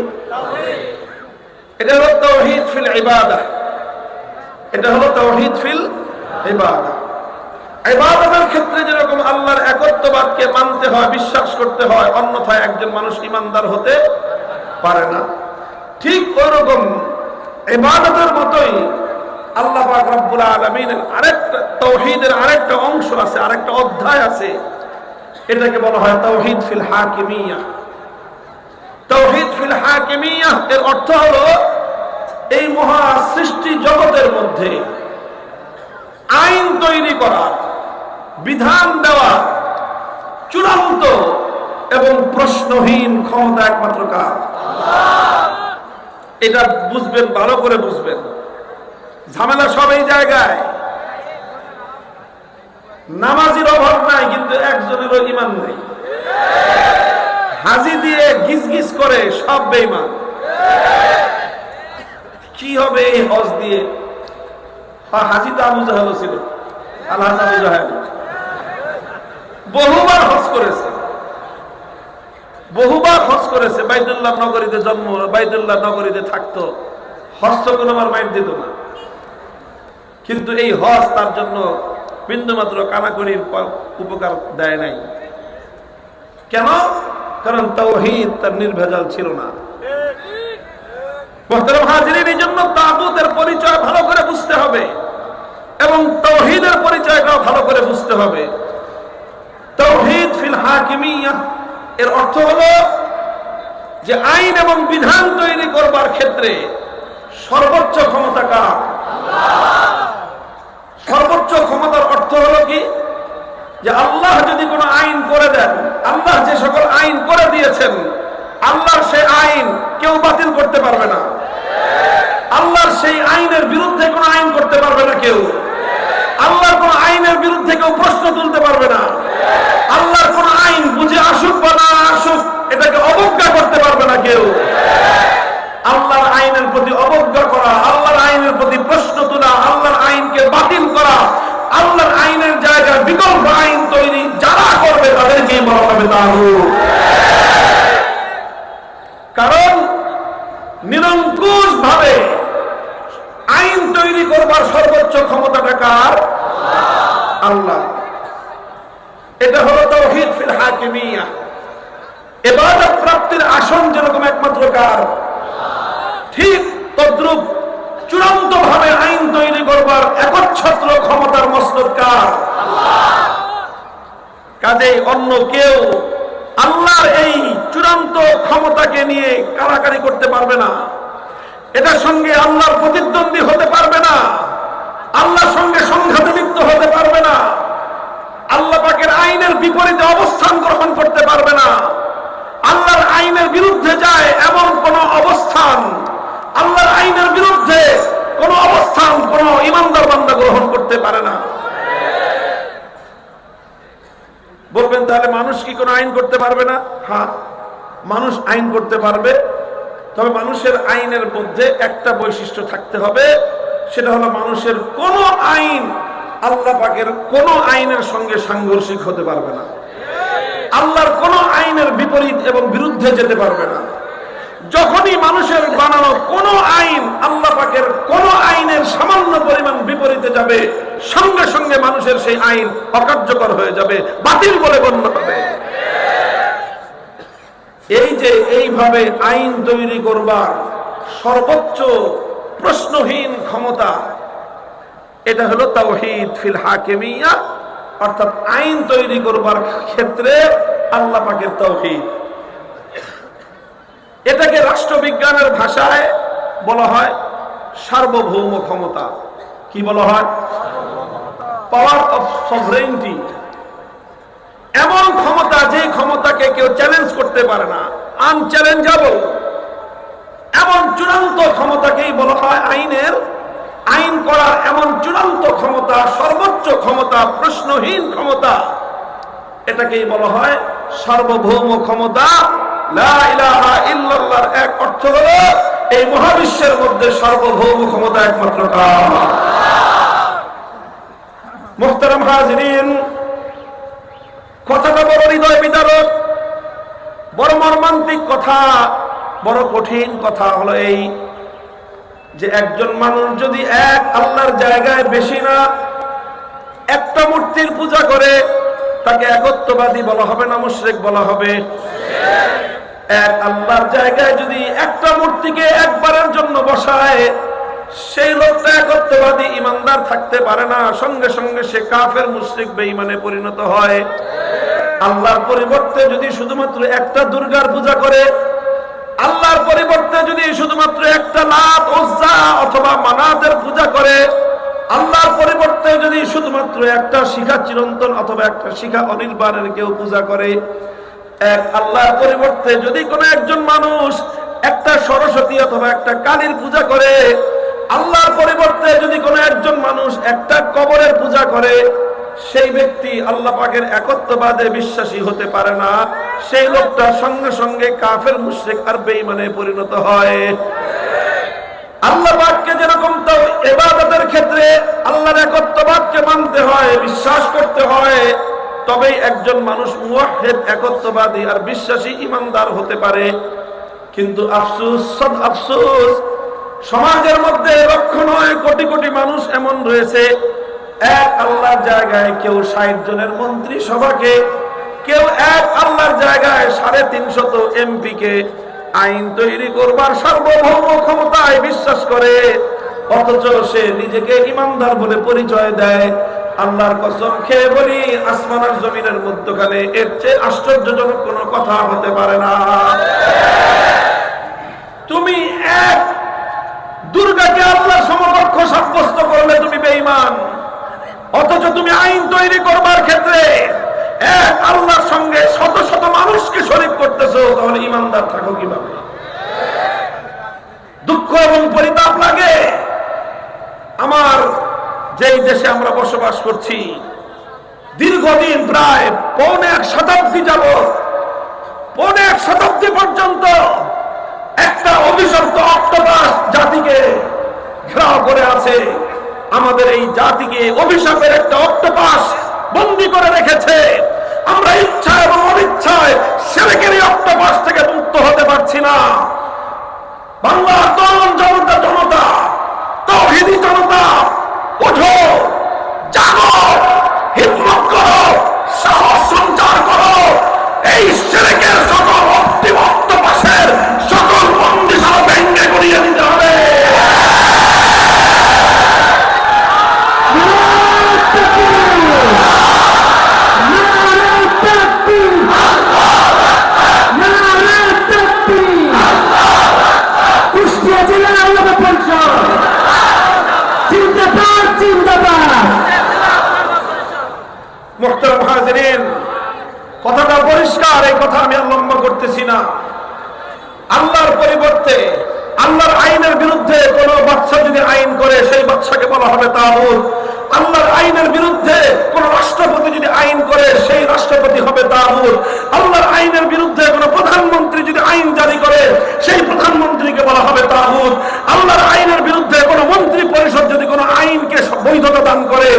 এটা হলো তাওহীদ ফিল ইবাদাহ। এটা হলো তাওহীদ ফিল ইবাদাহ। ইবাদতের ক্ষেত্রে যেরকম আল্লাহর একত্ববাদকে মানতে হয়, বিশ্বাস করতে হয়, অন্যথায় একজন মানুষ ঈমানদার হতে পারে না, ঠিক ওরকম ইবাদতের মতোই আল্লাহ পাক রব্বুল আলামিনের আরেকটা তাওহীদের আরেকটা অংশ আছে, আরেকটা অধ্যায় আছে, এটাকে বলা হয় তাওহীদ ফিল হাকিমিয়াহ। তাওহীদ ফিল হাকিমিয়াহ এর অর্থ হলো এই মহা সৃষ্টি জগতের মধ্যে আইন তৈরি করা, বিধান দেওয়া, চূড়ান্ত এবং প্রশ্নহীন ক্ষমতা একমাত্র কার? আল্লাহ। এটা বুঝবেন, ভালো করে বুঝবেন। ঝামেলা সব এই জায়গায়। নামাজির অভাব নাই, কিন্তু একজনেরও ঈমান নেই। হাজি দিয়ে গিজ গিজ করে সব বেঈমান। কি হবে এই হজ দিয়ে? হাজি তো আবু জাহেল ছিল, আল্লাহ আবু জাহেল বহুবার হজ করেছে, বহুবার হজ করেছে। বাইতুল্লাহ নগরীতে জন্ম, বাইতুল্লাহ নগরীতে থাকতো, হজ তো কোনোবার মাইট দিত না। কিন্তু এই হজ তার জন্য বিন্দুমাত্র কানাকড়ির উপকার দেয় নাই। কেন? কারণ তাওহীদ তার নির্ভেজাল ছিল না। মুহতারাম হাজিরিন, এই জন্য তাগুতের পরিচয় ভালো করে বুঝতে হবে এবং তাওহীদের পরিচয়টাও ভালো করে বুঝতে হবে। তাওহীদ ফিল হাকিমিয়াহ এর অর্থ হলো যে আইন এবং বিধান তৈরি করবার ক্ষেত্রে সর্বোচ্চ ক্ষমতা কার? সর্বোচ্চ ক্ষমতার অর্থ হলো কি? যে আল্লাহ যদি কোনো আইন করে দেন, আল্লাহ যে সকল আইন করে দিয়েছেন, আল্লাহর সেই আইন কেউ বাতিল করতে পারবে না। আল্লাহর সেই আইনের বিরুদ্ধে কোনো আইন করতে পারবে না কেউ। আল্লাহর কোন আইনের বিরুদ্ধে কেউ প্রশ্ন তুলতে পারবে না। আল্লাহর কোন আইন বুঝে আসুক বা না আসুক এটাকে অবজ্ঞা করতে পারবে না কেউ। আল্লাহর আইনের প্রতি অবজ্ঞা করা, আল্লাহর আইনের প্রতি প্রশ্ন তোলা, আল্লাহর আইনকে বাতিল করা, আল্লাহর আইনের জায়গায় বিকল্প আইন তৈরি যারা করবে তাদেরকেই বলা হবে তাগুত। কারণ নিরঙ্কুশ ভাবে আইন তৈরি করবার সর্বোচ্চ ক্ষমতাটা কার? আল্লাহ। এটা হলো তাওহীদ ফিল হাকিমিয়াহ। ইবাদত প্রাপ্তির আসন যেরকম একমাত্র কার, ঠিক তদ্রূপ চূড়ান্ত ভাবে আইন তৈরি করবার একচ্ছত্র ক্ষমতার মসনদ কার? কাজেই অন্য কেউ আল্লাহর এই চূড়ান্ত ক্ষমতাকে নিয়ে কারাকারি করতে পারবে না। এটার সঙ্গে আল্লাহর প্রতিদ্বন্দ্বী হতে পারবে না, আল্লাহর সঙ্গে সংঘাতে লিপ্ত হতে পারবে না, আল্লাহ পাকের আইনের বিপরীতে অবস্থান গ্রহণ করতে পারবে না। আল্লাহর আইনের বিরুদ্ধে যায় এমন কোন অবস্থান, আল্লাহর আইনের বিরুদ্ধে কোন অবস্থান কোন ইমানদার বান্দা গ্রহণ করতে পারে না। বলবেন তাহলে মানুষ কি কোনো আইন করতে পারবে না? হ্যাঁ, মানুষ আইন করতে পারবে, তবে মানুষের আইনের মধ্যে একটা বৈশিষ্ট্য থাকতে হবে, সেটা হলো মানুষের কোন আইন আল্লাহ পাকের কোন আইনের সঙ্গে সাংঘর্ষিক হতে পারবে না, আল্লাহর কোন আইনের বিপরীত এবং বিরুদ্ধে যেতে পারবে না। যখনই মানুষের বানানো কোন আইন আল্লাহ পাকের কোন আইনের সামান্য পরিমাণ বিপরীতে যাবে, সঙ্গে সঙ্গে মানুষের সেই আইন অকার্যকর হয়ে যাবে, বাতিল বলে গণ্য হবে। এই যে এইভাবে আইন তৈরি করবার সর্বোচ্চ প্রশ্নহীন ক্ষমতা, এটা হলো তাওহীদ ফিল হাকিমিয়াহ, অর্থাৎ আইন তৈরি করবার ক্ষেত্রে আল্লাহ পাকের তাওহীদ। এটাকে রাষ্ট্রবিজ্ঞানের ভাষায় বলা হয় সার্বভৌম ক্ষমতা। কি বলা হয়? Power of সভরেনিটি। এমন ক্ষমতা যে ক্ষমতাকে কেউ চ্যালেঞ্জ করতে পারে না, আনচ্যালেঞ্জেবল। এমন চূড়ান্ত ক্ষমতাকেই বলা হয় আইনের, আইন করার এমন চূড়ান্ত ক্ষমতা, সর্বোচ্চ ক্ষমতা, প্রশ্নহীন ক্ষমতা, এটাকেই বলা হয় সার্বভৌম ক্ষমতা। লা ইলাহা ইল্লাল্লাহর এক অর্থ হলো এই মহাবিশ্বের মধ্যে সার্বভৌম ক্ষমতা একমাত্র কার? মুহতারাম হাজিরিন, কথাটা বড় হৃদয় বিদারক, বড় মর্মান্তিক কথা, বড় কঠিন কথা হলো এই যে একজন মানুষ যদি এক আল্লাহর জায়গায় বেশি না একটা মূর্তির পূজা করে, তাকে একত্ববাদী বলা হবে না মুশরিক বলা হবে? এক আল্লাহর জায়গায় যদি একটা মূর্তিকে একবারের জন্য বসায়, সেই লোকটা একত্ববাদী ইমানদার থাকতে পারে না, সঙ্গে সঙ্গে সে কাফের মুশরিক বেঈমানে পরিণত হয়। আল্লাহর পরিবর্তে যদি শুধুমাত্র একটা দুর্গার পূজা করে, আল্লাহর পরিবর্তে যদি শুধুমাত্র একটা লাত উজ্জা অথবা মানাতের পূজা করে, আল্লাহর পরিবর্তে যদি শুধুমাত্র একটা শিখা চিরন্তন অথবা একটা শিখা অনির্বাণের কেউ পূজা করে, এক আল্লাহর পরিবর্তে যদি কোনো একজন মানুষ একটা সরস্বতী অথবা একটা কালীর পূজা করে, আল্লাহর পরিবর্তে যদি কোনো একজন মানুষ একটা কবরের পূজা করে, সেই ব্যক্তি আল্লাহ পাকের একত্ববাদে বিশ্বাসী হতে পারে না। সেই লোকটা সঙ্গে সঙ্গে কাফের মুশরিক আর বেঈমানে পরিণত হয়। আল্লাহ পাককে যেরকম তো ইবাদতের ক্ষেত্রে আল্লাহর একত্ববাদকে মানতে হয়, বিশ্বাস করতে হয়, তবেই একজন মানুষ মুওয়াহহিদ একত্ববাদী আর বিশ্বাসী ইমানদার হতে পারে। কিন্তু আফসোস, সদ আফসোস, সমাজের মধ্যে লক্ষ নয় কোটি কোটি মানুষ এমন রয়েছে, এক আল্লাহর জায়গায় কেউ 60 জনের মন্ত্রী সভাকে, কেউ এক আল্লাহর জায়গায় 350 এমপি কে আইন তৈরি করবার সার্বভৌম ক্ষমতায় বিশ্বাস করে, অথচ সে নিজেকে ইমানদার বলে পরিচয় দেয়। আল্লাহর কসম খেয়ে বলি, আসমান আর জমিনের মধ্যখানে এর চেয়ে আশ্চর্যজনক কোনো কথা হতে পারে না। তুমি এক দুর্গাকে আল্লাহর সমকক্ষ সাব্যস্ত করলে তুমি বেঈমান, অথচ তুমি আইন তৈরি করবার ক্ষেত্রে এক আল্লাহর সঙ্গে শত শত মানুষকে শরীক করতেছো, তাহলে ইমানদার থাকো কিভাবে? দুঃখ এবং পরিতাপ লাগে। আমার যেই দেশে আমরা বসবাস করছি, দীর্ঘদিন প্রায় পৌনে 1 শতাব্দী যাবত, পৌনে 1 শতাব্দী পর্যন্ত একটা অভিশপ্ত অক্টোপাস জাতিকে ঘেরাও করে আছে। আমাদের এই জাতিকে অভিশাপের একটা অক্টোপাস বন্দী করে রেখেছে। আমরা ইচ্ছা এবং অনিচ্ছায় শিরকের এই অক্টোপাস থেকে মুক্ত হতে পারছি না। বাংলার তরুণ জনতা, তাওহীদি জনতা, ওঠো, জাগো, হিম্মত করো, সাহস সঞ্চার করো। এই শিরকের সকল অক্টোপাসের সকল বন্দিশালা ভেঙে গুড়িয়ে দিতে হবে। মুহতারাম হাজিরিন, কথাটা পরিষ্কার, এই কথা আমি আর লম্বা করতেছি না। আল্লাহর পরিবর্তে আল্লাহর আইনের বিরুদ্ধে কোন বাদশা যদি আইন করে, সেই বাদশাকে বলা হবে তাগুত। আল্লাহর আইনের বিরুদ্ধে কোন রাষ্ট্রপতি যদি আইন করে, সেই রাষ্ট্রপতি হবে তাগুত। আল্লাহর আইনের বিরুদ্ধে কোন প্রধানমন্ত্রী যদি আইন জারি করে, সেই প্রধানমন্ত্রীকে বলা হবে তাগুত। আল্লাহর আইনের বিরুদ্ধে কোন মন্ত্রী পরিষদ যদি কোন আইনকে বৈধতা দান করে,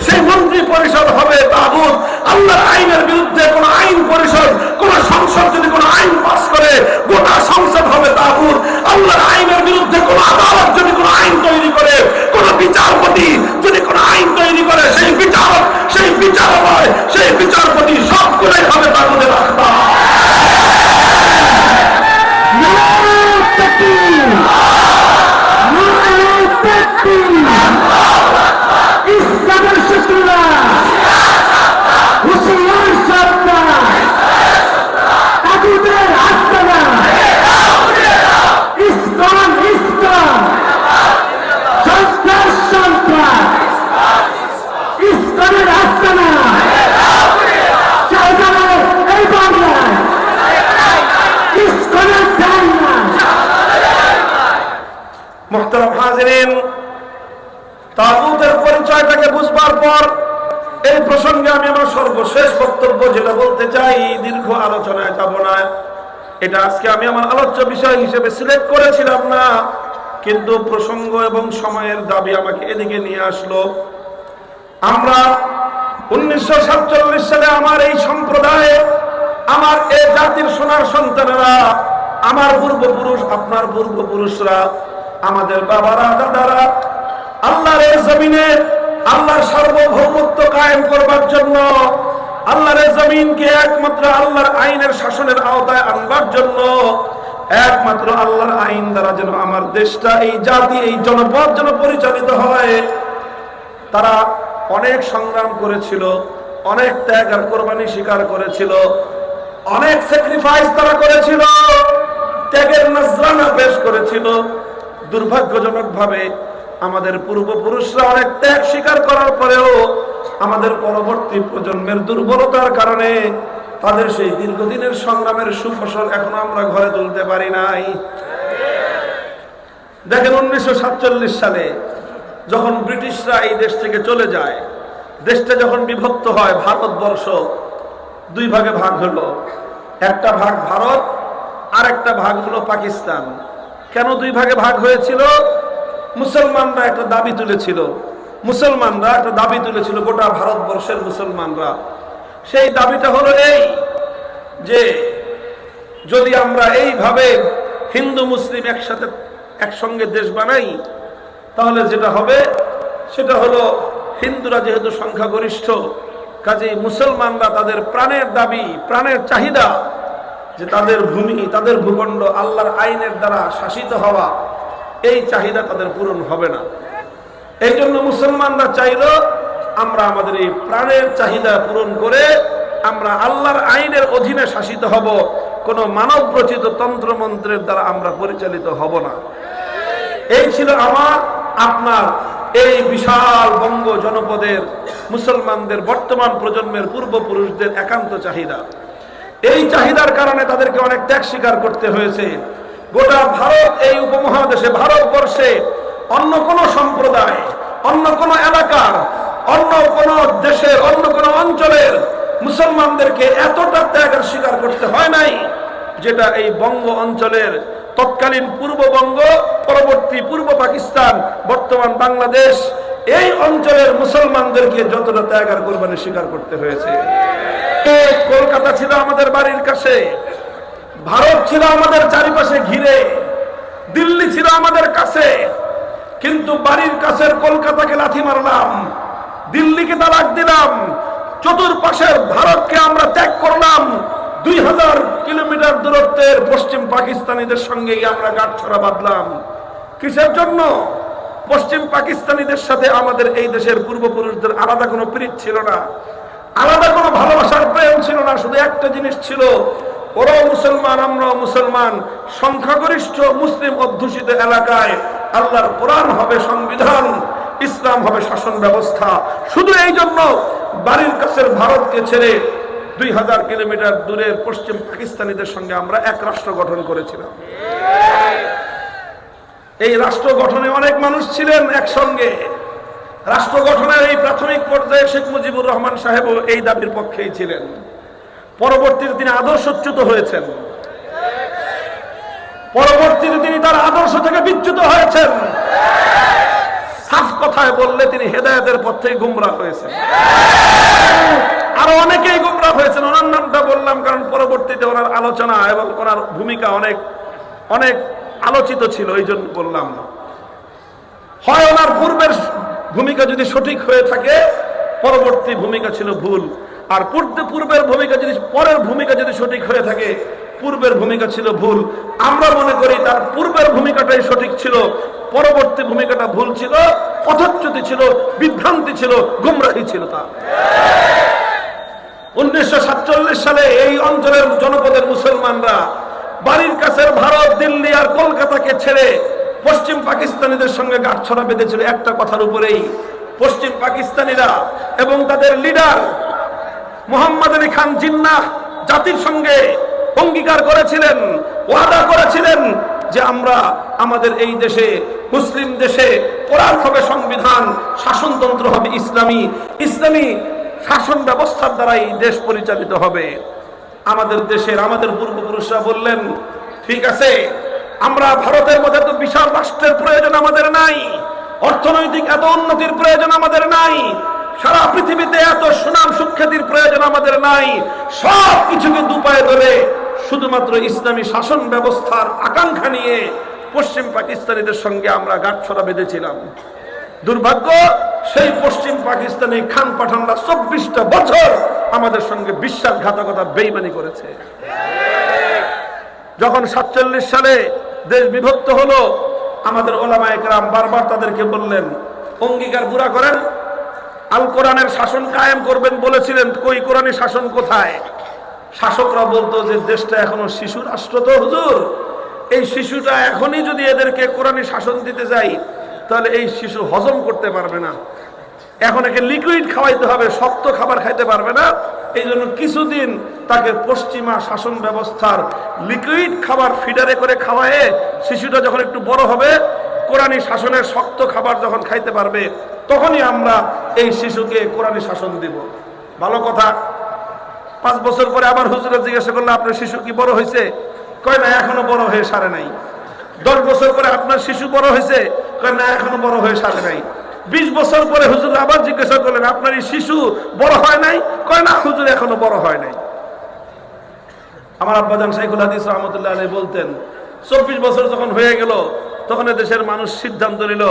সেই মন্ত্রী পরিষদ হবে তাগুত। আল্লাহর আইনের বিরুদ্ধে কোন আইন পরিষদ, কোন সংসদ যদি কোন আইন পাস করে, গোটা সংসদ হবে তাগুত। আল্লাহর আইনের বিরুদ্ধে কোন আদালত যদি কোন আইন তৈরি করে, কোন বিচারপতি যদি কোন আইন তৈরি করে, সেই বিচারক, সেই বিচারালয়, সেই বিচারপতি সবগুলোই হবে তাগুতের রাস্তা। ইসলামের শত্রুরা হুশিয়ার সাবধান, তাগুতের আস্তানা, ইসলাম সন্ত্রাস সন্ত্রাস, ইসলামের আস্তানা শাহজালাল এই বাংলায়, ইসলামের ধারণা। মুহতারাম হাজিরিন, তাগুতের পরিচয়টাকে বুঝবার পর এই প্রসঙ্গে আমি আমার সর্বশেষ বক্তব্য যেটা বলতে চাই, দীর্ঘ আলোচনায় যাব না। এটা আজকে আমি আমার আলোচ্য বিষয় হিসেবে সিলেক্ট করেছিলাম না, কিন্তু প্রসঙ্গ এবং সময়ের দাবি আমাকে এদিকে নিয়ে আসলো। আমরা 1947 সালে আমার এই সম্প্রদায়ে, আমার এই জাতির সোনার সন্তানেরা, আমার পূর্বপুরুষ, আপনার পূর্বপুরুষরা, আমাদের বাবারা, দাদারা আল্লাহর এই জমিনে আল্লাহর সার্বভৌমত্ব কায়েম করবার জন্য, আল্লাহর এই জমিনকে একমাত্র আল্লাহর আইনের শাসনের আওতায় আনবার জন্য, একমাত্র আল্লাহর আইন দ্বারা যেন আমার দেশটা, এই জাতি, এই জনপদ যেন পরিচালিত হয়, তারা অনেক সংগ্রাম করেছিল, অনেক ত্যাগ আর কোরবানি স্বীকার করেছিল, অনেক স্যাক্রিফাইস তারা করেছিল, ত্যাগের নজরানা পেশ করেছিল। দুর্ভাগ্যজনকভাবে আমাদের পূর্বপুরুষরা অনেক ত্যাগ স্বীকার করার পরেও আমাদের পরবর্তী প্রজন্মের দুর্বলতার কারণে তাদের সেই দীর্ঘদিনের সংগ্রামের সুফসল এখনো আমরা ঘরে তুলতে পারি নাই। দেখেন 1947 সালে যখন ব্রিটিশরা এই দেশ থেকে চলে যায়, দেশটা যখন বিভক্ত হয়, ভারতবর্ষ 2 ভাগে ভাগ হলো। একটা ভাগ ভারত, আর একটা ভাগ হলো পাকিস্তান। কেন 2 ভাগে ভাগ হয়েছিল? মুসলমানরা একটা দাবি তুলেছিল, গোটা ভারতবর্ষের মুসলমানরা। সেই দাবিটা হলো এই যে, যদি আমরা এইভাবে হিন্দু মুসলিম একসাথে একসঙ্গে দেশ বানাই, তাহলে যেটা হবে সেটা হলো হিন্দুরা যেহেতু সংখ্যাগরিষ্ঠ, কাজেই মুসলমানরা তাদের প্রাণের দাবি, প্রাণের চাহিদা, যে তাদের ভূমি, তাদের ভূখণ্ড আল্লাহর আইনের দ্বারা শাসিত হওয়া, এই চাহিদা তাদের পূরণ হবে না। এই জন্য মুসলমানরা চাইল আমরা আমাদের এই প্রাণের চাহিদা পূরণ করে আমরা আল্লাহর আইনের অধীনে শাসিত হব, কোনো মানব রচিত তন্ত্রমন্ত্রের দ্বারা আমরা পরিচালিত হব না। এই ছিল আমার আপনার এই বিশাল বঙ্গ জনপদের মুসলমানদের বর্তমান প্রজন্মের পূর্বপুরুষদের একান্ত চাহিদা। এই চাহিদার কারণে তাদেরকে অনেক ত্যাগ স্বীকার করতে হয়েছে। গোটা ভারত, এই উপমহাদেশে, ভারতবর্ষে অন্য কোন সম্প্রদায়, অন্য কোন এলাকার, অন্য কোন দেশের, অন্য কোন অঞ্চলের মুসলমানদেরকে এতটা ত্যাগের স্বীকার করতে হয় নাই যেটা এই বঙ্গ অঞ্চলের, তৎকালীন পূর্ববঙ্গ, পরবর্তী পূর্ব পাকিস্তান, বর্তমান বাংলাদেশ, এই অঞ্চলের মুসলমানদেরকে যতটা ত্যাগ আর কোরবানি স্বীকার করতে হয়েছে। কলকাতা ছিল আমাদের বাড়ির কাছে, ভারত ছিল আমাদের চারিপাশে ঘিরে, দিল্লি ছিল আমাদের কাছে, কিন্তু বাড়ির কাছের কলকাতাকে লাথি মারলাম, দিল্লিকে তালাক দিলাম, চতুর্পাশের ভারতকে আমরা ত্যাগ করলাম, 2000 কিলোমিটার দূরত্বের পশ্চিম পাকিস্তানিদের সঙ্গে আমরা গাঁটছড়া বাঁধলাম। কিসের জন্য? পশ্চিম পাকিস্তানিদের সাথে আমাদের এই দেশের পূর্বপুরুষদের আলাদা কোনো প্রীতি ছিল না, আলাদা কোনো ভালোবাসার প্রেম ছিল না। শুধু একটা জিনিস ছিল, ওরাও মুসলমান, আমরাও মুসলমান, সংখ্যাগরিষ্ঠ মুসলিম অধ্যুষিত এলাকায় আল্লাহর কোরআন হবে সংবিধান, ইসলাম হবে শাসন ব্যবস্থা। শুধু এই জন্য বাড়ির কাছের ভারতকে ছেড়ে 2000 কিলোমিটার দূরের পশ্চিম পাকিস্তানিদের সঙ্গে আমরা এক রাষ্ট্র গঠন করেছিলাম। এই রাষ্ট্র গঠনে অনেক মানুষ ছিলেন একসঙ্গে। রাষ্ট্র গঠনের এই প্রাথমিক পর্যায়ে শেখ মুজিবুর রহমান সাহেব এই দাবির পক্ষেই ছিলেন। পরবর্তীতে তিনি আদর্শচ্যুত হয়েছেন, পরবর্তীতে তিনি তার আদর্শ থেকে বিচ্যুত হয়েছেন। সাফ কথায় বললে তিনি হেদায়েতের পথ থেকে গুমরাহ হয়েছেন। আরো অনেকেই গুমরাহ হয়েছেন, ওনার নামটা বললাম কারণ পরবর্তীতে ওনার আলোচনা এবং ওনার ভূমিকা অনেক অনেক আলোচিত ছিল, এই জন্য বললাম না। হয় ওনার পূর্বের ভূমিকা যদি সঠিক হয়ে থাকে, পরবর্তী ভূমিকা ছিল ভুল, আর পূর্বের ভূমিকা যদি, পরের ভূমিকা যদি সঠিক হয়ে থাকে, পূর্বের ভূমিকা ছিল ভুল। আমরা মনে করি তার পূর্বের ভূমিকাটাই সঠিক ছিল, পরবর্তী ভূমিকাটা ভুল ছিল, পথচ্যুতি ছিল, বিভ্রান্তি ছিল, গুমরাহি ছিল। তা 1947 সালে এই অঞ্চলের জনপদের মুসলমানরা বাড়ির কাছের ভারত, দিল্লি আর কলকাতাকে ছেড়ে পশ্চিম পাকিস্তানিদের সঙ্গে গাঁটছড়া বেঁধেছিল একটা কথার উপরেই। পশ্চিম পাকিস্তানিরা এবং তাদের লিডার মোহাম্মদ আলী খান জিন্নাহ জাতির সঙ্গে অঙ্গীকার করেছিলেন, ওয়াদা করেছিলেন যে আমরা আমাদের এই দেশে, মুসলিম দেশে কোরআন হবে সংবিধান, শাসনতন্ত্র হবে ইসলামী, ইসলামী শাসন ব্যবস্থার দ্বারাই দেশ পরিচালিত হবে। আমাদের দেশের, আমাদের পূর্বপুরুষরা বললেন, ঠিক আছে, আমরা ভারতের মধ্যে তো বিশাল রাষ্ট্রের প্রয়োজন আমাদের নাই, অর্থনৈতিক এত উন্নতির প্রয়োজন আমাদের নাই, সারা পৃথিবীতে এত সুনাম সুখ্যাতির প্রয়োজন আমাদের নাই, সব কিছুকে দুপায়ে ধরে শুধুমাত্র ইসলামী শাসন ব্যবস্থার আকাঙ্ক্ষা নিয়ে পশ্চিম পাকিস্তানিদের সঙ্গে আমরা গাঁটছড়া বেঁধেছিলাম। দুর্ভাগ্য, সেই পশ্চিম পাকিস্তানি খান পাঠানরা 24টা বছর আমাদের সঙ্গে বিশ্বাসঘাতকতা, বেইমানি করেছে। যখন 47 সালে দেশ বিভক্ত হলো, আমাদের ওলামায়ে কেরাম বারবার তাদেরকে বললেন, অঙ্গীকার পুরা করেন, আল কোরআনের শাসন কায়েম করবেন বলেছিলেন, কই কোরআনী শাসন কোথায়? শাসকরা বলতো যে দেশটা এখনো শিশু রাষ্ট্র, তো হুজুর এই শিশুটা এখনই যদি এদেরকে কোরআনী শাসন দিতে যাই তাহলে এই শিশু হজম করতে পারবে না, এখন একে লিকুইড খাওয়াইতে হবে, শক্ত খাবার খাইতে পারবে না, এই জন্য কিছুদিন তাকে পশ্চিমা শাসন ব্যবস্থার লিকুইড খাবার ফিডারে করে খাওয়ায়ে শিশুটা যখন একটু বড় হবে, কোরআনী শাসনের শক্ত খাবার যখন খাইতে পারবে, তখনই আমরা এই শিশুকে কোরআনী শাসন দিব। ভালো কথা। 5 বছর পরে আবার হুজুরে জিজ্ঞাসা করলে, আপনার শিশু কি বড় হয়েছে? কয় না, এখনো বড় হয়ে সারে নাই। 10 বছর পরে আপনার শিশু বড় হয়েছে? কয় না, এখনো বড় হয়ে সারে নাই। 20 বছর পরে হুজুর আবার জিজ্ঞাসা করলেন, আপনার এই শিশু বড় হয় নাই? কয় না, হুজুর এখনো বড় হয় নাই। আমার আব্বাজান শাইখুল হাদিস রাহমাতুল্লাহ আলাইহি বলতেন, 24 বছর যখন হয়ে গেল, তখন দেশের মানুষ সিদ্ধান্ত নিল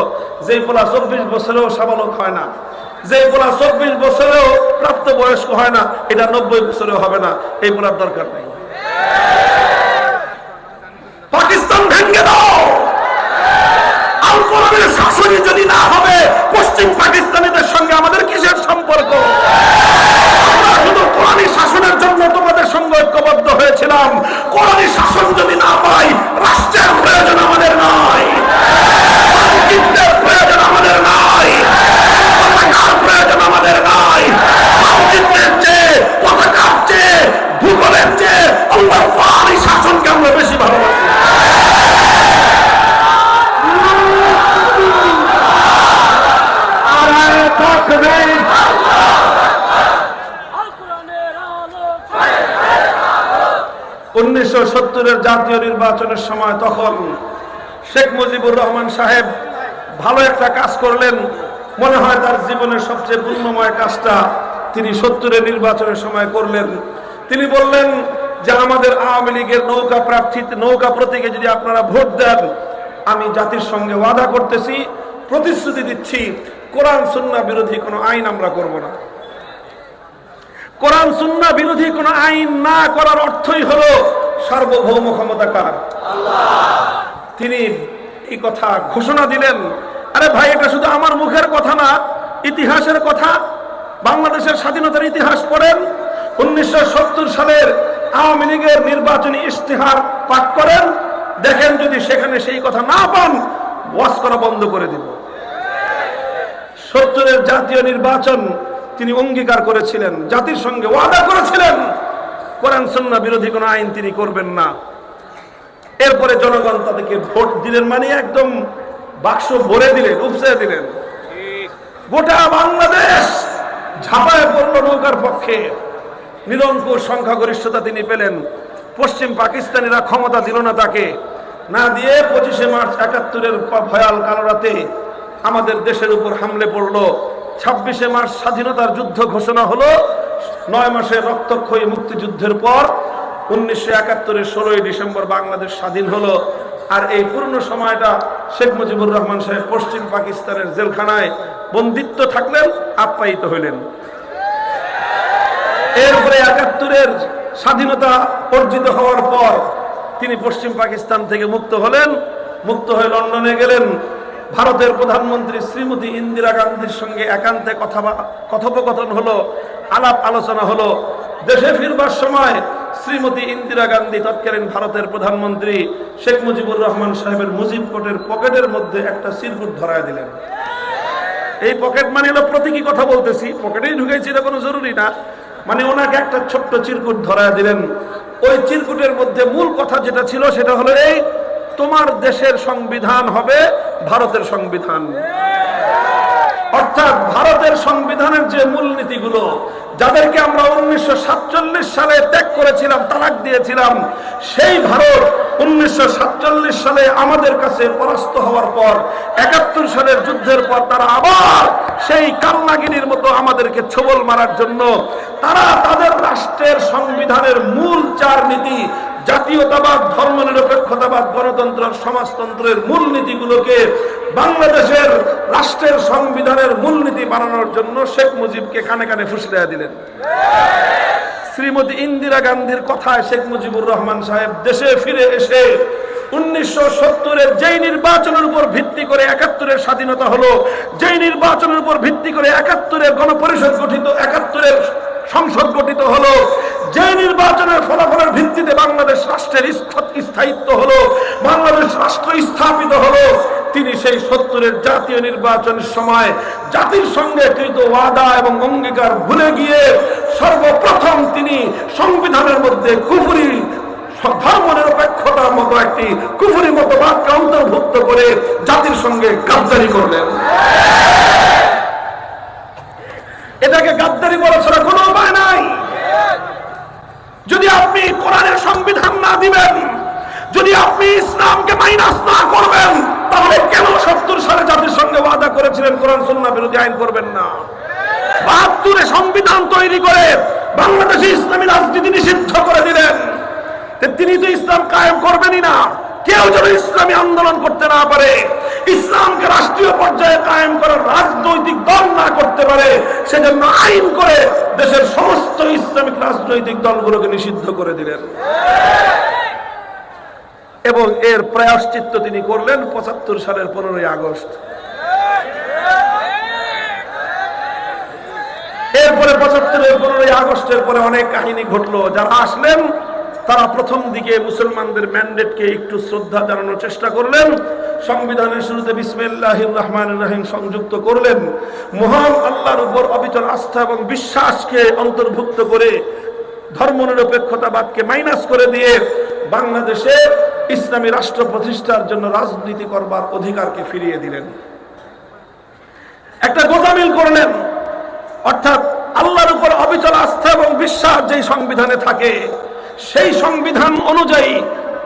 যে পোলা 24 বছরেও সাবালক হয় না, যে পোলা 24 বছরেও প্রাপ্তবয়স্ক হয় না, এটা 90 বছরেও হবে না, এই পোলার দরকার নেই। পাকিস্তান ভেঙে দাও। আল কোরআনের শাসনই যদি না হবে, পশ্চিম পাকিস্তানিদের সঙ্গে আমাদের কিসের সম্পর্ক? আমরা শুধু কোরআনী শাসনের জন্য তোমাদের সঙ্গে ঐক্যবদ্ধ হয়েছিলাম। কোরআনী শাসন যদি না পাই, রাষ্ট্রের প্রয়োজন আমাদের নাই, মানচিত্রের প্রয়োজন আমাদের নাই, পতাকার প্রয়োজন আমাদের নাই। মানচিত্রের চেয়ে, পতাকার চেয়ে, ভূগোলের চেয়ে আল্লাহর কোরআনী শাসনকে আমরা বেশি ভালোবাসি। উনিশশো 70-এর জাতীয় নির্বাচনের সময় তখন শেখ মুজিবুর রহমান সাহেব ভালো একটা কাজ করলেন। মনে হয় তার জীবনের সবচেয়ে পুণ্যময় কাজটা তিনি 70-এর নির্বাচনের সময় করলেন। তিনি বললেন যে আমাদের আওয়ামী লীগের নৌকা প্রতীকে যদি আপনারা ভোট দেন, আমি জাতির সঙ্গে ওয়াদা করতেছি, প্রতিশ্রুতি দিচ্ছি, কোরআন সুন্নাহ বিরোধী কোনো আইন আমরা করব না। কোরআন সুন্নাহ বিরোধী কোনো আইন না করার অর্থই হলো সার্বভৌম ক্ষমতা কার? আল্লাহ। তিনি এই কথা ঘোষণা দিলেন। আরে ভাই, এটা শুধু আমার মুখের কথা না, ইতিহাসের কথা। বাংলাদেশের স্বাধীনতার ইতিহাস পড়েন। 1970 সালের আওয়ামী লীগের নির্বাচনী ইশতেহার পাঠ করেন, দেখেন যদি সেখানে সেই কথা না পান, ওয়াজ করা বন্ধ করে দিব। 70-এর জাতীয় নির্বাচন তিনি অঙ্গীকার করেছিলেন, জাতির সঙ্গে ওয়াদা করেছিলেন, কোরআন সুন্নাহ বিরোধী কোনো আইন তিনি করবেন না। এরপরে জনগণ তাদেরকে ভোট দিলেন, মানে একদম বাক্স ভরে দিলেন, উপচে দিলেন। গোটা বাংলাদেশ ঝাঁপায় পড়ল নৌকার পক্ষে। নিরঙ্কুশ সংখ্যাগরিষ্ঠতা তিনি পেলেন। পশ্চিম পাকিস্তানিরা ক্ষমতা দিল না তাকে, না দিয়ে 25শে মার্চ 71-এর ভয়াল কালো রাতে আমাদের দেশের উপর হামলে পড়লো। 26শে মার্চ স্বাধীনতার যুদ্ধ ঘোষণা হলো। 9 মাসের রক্তক্ষয়ী মুক্তিযুদ্ধের পর 1971-এর 16ই ডিসেম্বর বাংলাদেশ স্বাধীন হলো। আর এই পূর্ণ সময়টা শেখ মুজিবুর রহমান সাহেব পশ্চিম পাকিস্তানের জেলখানায় বন্দিত্ব থাকলেন, আপ্যায়িত হইলেন। এরপরে 71-এর স্বাধীনতা অর্জিত হওয়ার পর তিনি পশ্চিম পাকিস্তান থেকে মুক্ত হলেন। মুক্ত হয়ে লন্ডনে গেলেন। ভারতের প্রধানমন্ত্রী শ্রীমতী ইন্দিরা গান্ধীর সঙ্গে একান্তে কথোপকথন হলো, আলাপ আলোচনা হলো। দেশে ফিরবার সময় শ্রীমতী ইন্দিরা গান্ধী তৎকালীন ভারতের প্রধানমন্ত্রী শেখ মুজিবুর রহমান সাহেবের মুজিব কোটের পকেটের মধ্যে একটা চিরকুট ধরায় দিলেন। এই পকেট মানে হলো প্রতীকী কথা বলতেছি, পকেটেই ঢুকেছি এটা কোনো জরুরি না, মানে ওনাকে একটা ছোট্ট চিরকুট ধরায় দিলেন। ওই চিরকুটের মধ্যে মূল কথা যেটা ছিল সেটা হলো এই, তোমার দেশের সংবিধান হবে ভারতের সংবিধান। অর্থাৎ ভারতের সংবিধানের যে মূলনীতিগুলো, যাদেরকে আমরা 1947 সালে ত্যাগ করেছিলাম, তালাক দিয়েছিলাম, সেই ভারত 1947 সালে আমাদের কাছে পরাস্ত হওয়ার পর 71 সালের যুদ্ধের পর তারা আবার সেই কালনাগিনীর মতো আমাদেরকে ছোবল মারার জন্য তারা তাদের রাষ্ট্রের সংবিধানের মূল 4 নীতি, জাতীয়তাবাদ, ধর্মনিরপেক্ষতাবাদ, গণতন্ত্র, সমাজতন্ত্রের মূলনীতিগুলোকে বাংলাদেশের রাষ্ট্রের সংবিধানের মূলনীতি বানানোর জন্য শেখ মুজিবকে কানে কানে ফুসলিয়ে দিলেন। শ্রীমতী ইন্দিরা গান্ধীর কথায় শেখ মুজিবুর রহমান সাহেব দেশে ফিরে এসে 1970-এর যেই নির্বাচনের উপর ভিত্তি করে 71-এর স্বাধীনতা হলো, যেই নির্বাচনের উপর ভিত্তি করে 71-এর গণপরিষদ গঠিত, 71-এর সংসদ গঠিত হলো, যে নির্বাচনের ফলাফলের ভিত্তিতে বাংলাদেশ রাষ্ট্রের স্থায়িত্ব হলো, বাংলাদেশ রাষ্ট্র স্থাপিত হলো, তিনি সেই 70-এর জাতীয় নির্বাচনের সময় জাতির সঙ্গে কৃত ওয়াদা এবং অঙ্গীকার ভুলে গিয়ে সর্বপ্রথম তিনি সংবিধানের মধ্যে কুফরি ধর্মনিরপেক্ষতার মতো একটি কুফরি মতবাদকে অন্তর্ভুক্ত করে জাতির সঙ্গে গাদ্দারি করলেন। এটাকে গাদ্দারি বলা ছাড়া কোনো উপায় নাই। যদি আপনি কোরআনের সংবিধান না দিবেন, যদি আপনি ইসলামকে মাইনাস না করবেন, তাহলে কেন 70 সালে জাতির সঙ্গে ওয়াদা করেছিলেন কোরআন সুন্নাহ বিরোধী আইন করবেন না? 72-এ সংবিধান তৈরি করে বাংলাদেশে ইসলামী রাজনীতি নিষিদ্ধ করে দিলেন। তিনি তো ইসলাম কায়েম করবেনই না। কেউ যেন ইসলামী আন্দোলন করতে না পারে, ইসলামকে রাষ্ট্রীয় পর্যায়ে কায়েম করার রাজনৈতিক দল না করতে পারে, সেজন্য আইন করে দেশের সমস্ত ইসলামিক রাজনৈতিক দলগুলোকে নিষিদ্ধ করে দিলেন। এবং এর প্রায়শ্চিত্ত তিনি করলেন ৭৫ সালের 15ই আগস্ট। এরপরে ৭৫-এর 15ই আগস্টের পরে অনেক কাহিনী ঘটলো। যারা আসলেন তারা প্রথম দিকে মুসলমানদের ম্যান্ডেটকে একটু শ্রদ্ধা জানানোর চেষ্টা করলেন, সংবিধানের শুরুতে বিসমিল্লাহির রহমানির রহিম সংযুক্ত করলেন, মহান আল্লাহর উপর অবিচল আস্থা এবং বিশ্বাসকে অন্তর্ভুক্ত করে ধর্মনিরপেক্ষতাবাদকে মাইনাস করে দিয়ে বাংলাদেশে ইসলামী রাষ্ট্র প্রতিষ্ঠার জন্য রাজনীতি করবার অধিকারকে ফিরিয়ে দিলেন। একটা গোজামিল করলেন, অর্থাৎ আল্লাহর উপর অবিচল আস্থা এবং বিশ্বাস যেই সংবিধানে থাকে সেই সংবিধান অনুযায়ী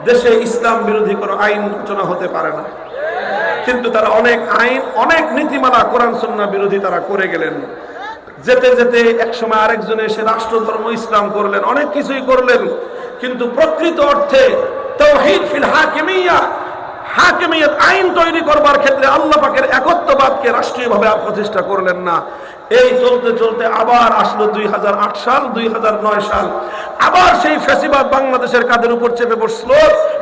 দেশে ইসলাম বিরোধী কোনো আইন রচনা হতে পারে না। কিন্তু তারা অনেক আইন, অনেক নীতিমালা কোরআন সুন্নাহ বিরোধী তারা করে গেলেন। যেতে যেতে একসময় আরেকজনে এসে রাষ্ট্র ধর্ম ইসলাম করলেন, অনেক কিছুই করলেন, কিন্তু প্রকৃত অর্থে তাওহীদ ফিল হাকিমিয়া, হাকিমিয়ত আইন তৈরি করবার ক্ষেত্রে আল্লাহ পাকের একত্ববাদকে রাষ্ট্রীয়ভাবে প্রতিষ্ঠা করলেন না। এই চলতে চলতে আবার আসলো 2008 সাল, 2009 সাল, আবার সেই ফ্যাসিবাদ বাংলাদেশের কাঁধের উপর চেপে বসলো।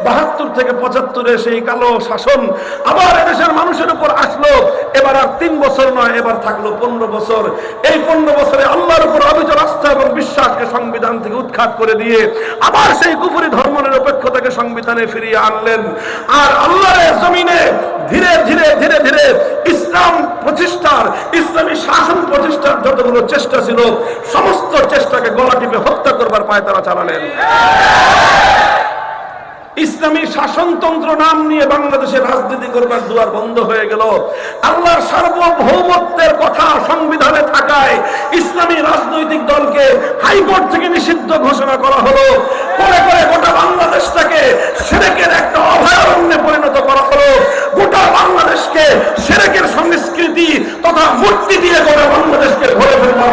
72 থেকে 75-এ সেই কালো শাসন আবার এদেশের মানুষের উপর আসলো। এবার আর 3 বছর নয়, এবার থাকলো 15 বছর। এই 15 বছরে আল্লাহর উপর অবিচল আস্থা এবং বিশ্বাসকে সংবিধান থেকে উৎখাত করে দিয়ে আবার সেই কুফরি ধর্মনিরপেক্ষতাকে সংবিধানে ফিরিয়ে আনলেন। আর আল্লাহর জমিনে ধীরে ধীরে ধীরে ধীরে ইসলাম প্রতিষ্ঠার, ইসলামী শাসন প্রতিষ্ঠার যতগুলো চেষ্টা ছিল সমস্ত চেষ্টাকে গলা টিপে হত্যা করবার পায় তারা চালালেন। ইসলামী শাসনতন্ত্র নাম নিয়ে বাংলাদেশে রাজনীতি করবার দুয়ার বন্ধ হয়ে গেল। আল্লাহর সার্বভৌমত্বের কথা সংবিধানে থাকায় ইসলামী রাজনৈতিক দলকে হাইকোর্ট থেকে নিষিদ্ধ ঘোষণা করা হলো। করে করে গোটা বাংলাদেশটাকে শিরকের একটা অভয়ারণ্যে পরিণত করা হলো। গোটা বাংলাদেশকে শিরকের সংস্কৃতি তথা মূর্তি দিয়ে গোটা বাংলাদেশকে ভরে ফেলবার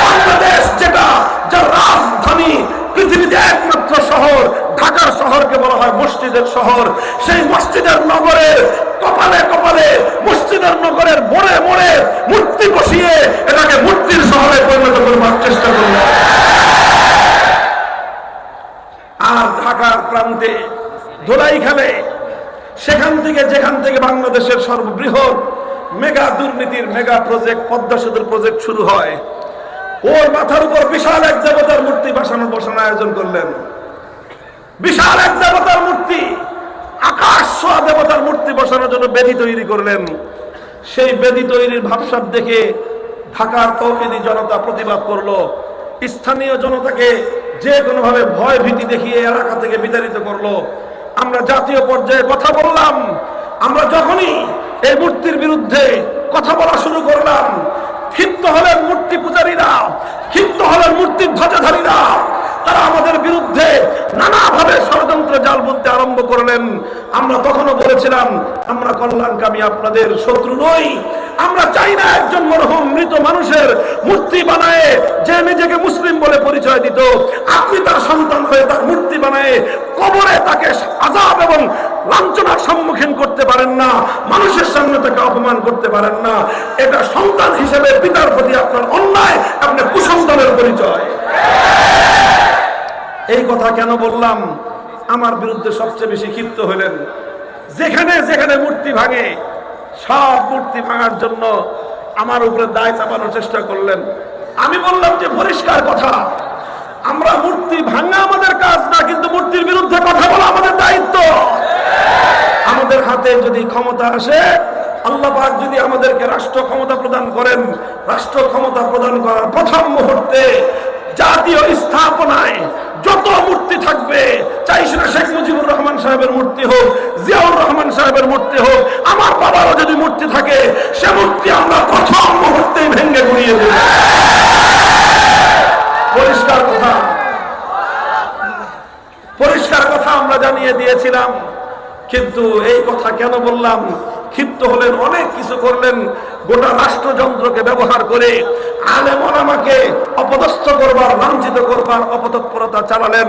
বাংলাদেশ যেটা, যার রাজধানী পৃথিবীতে একমাত্র শহর ঢাকার শহরকে বলা হয় মসজিদের শহর, সেই মসজিদের নগরে কপালে কপালে মসজিদের নগরের মোড়ে মোড়ে মূর্তি বসিয়ে এটাকে মূর্তির শহরে পরিণত করবার চেষ্টা করল। আর ঢাকার প্রান্তে ধোলাইখালে, সেখান থেকে যেখান থেকে বাংলাদেশের সর্ববৃহৎ মেগা দুর্নীতির মেগা প্রজেক্ট পদ্মা সেতুর প্রজেক্ট শুরু হয়, ওর মাথার উপর বিশাল এক দেবতার মূর্তি বসানোর আয়োজন করলেন। বিশাল এক দেবতার মূর্তি, আকাশ ছোঁয়া দেবতার মূর্তি বসানোর জন্য বেদি তৈরি করলেন। সেই বেদি তৈরির ভাবসাব দেখে ঢাকার তৌহিদি জনতা প্রতিবাদ করলো। স্থানীয় জনতাকে যে কোনো ভাবে ভয় ভীতি দেখিয়ে এলাকা থেকে বিতাড়িত করলো। আমরা জাতীয় পর্যায়ে কথা বললাম। আমরা যখনই এই মূর্তির বিরুদ্ধে কথা বলা শুরু করলাম, ক্ষিপ্ত হলেন মূর্তি পূজারীরা, ক্ষিপ্ত হলেন মূর্তির ধ্বজাধারীরা। তারা আমাদের বিরুদ্ধে নানাভাবে ষড়যন্ত্র জাল বুনতে আরম্ভ করলেন। আমরা তখনও বলেছিলাম, আমরা কল্যাণকামী আপনাদের শত্রু নই। আমরা চাই না একজন মরহুম মৃত মানুষের মূর্তি বানায় যে নিজেকে মুসলিম বলে পরিচয় দিত, আপনি তার সন্তান হয়ে তার মূর্তি বানায় কবরে তাকে আযাব এবং লাঞ্ছনার সম্মুখীন করতে পারেন না, মানুষের সামনে তাকে অপমান করতে পারেন না। এটা সন্তান হিসেবে পিতার প্রতি আপনার অন্যায়, আপনার কুসন্তানের পরিচয়। এই কথা কেন বললাম? আমার বিরুদ্ধে সবচেয়ে বেশি ক্ষিপ্ত হলেন যেখানে যেখানে মূর্তি ভাঙে, সব মূর্তি ভাঙার জন্য আমার উপরে দায় চাপানোর চেষ্টা করলেন। আমি বললাম যে পরিষ্কার কথা, আমরা মূর্তি ভাঙা আমাদের কাজ না, কিন্তু মূর্তির বিরুদ্ধে কথা বলা আমাদের দায়িত্ব। আমাদের হাতে যদি ক্ষমতা আসে, আল্লাহ পাক যদি আমাদেরকে রাষ্ট্র ক্ষমতা প্রদান করেন, রাষ্ট্র ক্ষমতা প্রদান করার প্রথম মুহূর্তে জাতীয় স্থাপনায় যত মূর্তি থাকবে, চাই সেটা শেখ মুজিবুর রহমান সাহেবের মূর্তি হোক, জিয়াউর রহমান সাহেবের মূর্তি হোক, আমার বাবারও যদি মূর্তি থাকে, সে মূর্তি আমরা প্রথম মুহূর্তেই ভেঙে গুড়িয়ে দেব। পরিষ্কার কথা, পরিষ্কার কথা আমরা জানিয়ে দিয়েছিলাম। কিন্তু এই কথা কেন বললাম? ক্ষিপ্ত হলেন, অনেক কিছু করলেন, গোটা রাষ্ট্রযন্ত্রকে ব্যবহার করে আলেম ওলামাকে অপদস্থ করবার, লাঞ্ছিত করবার অপতৎপরতা চালালেন।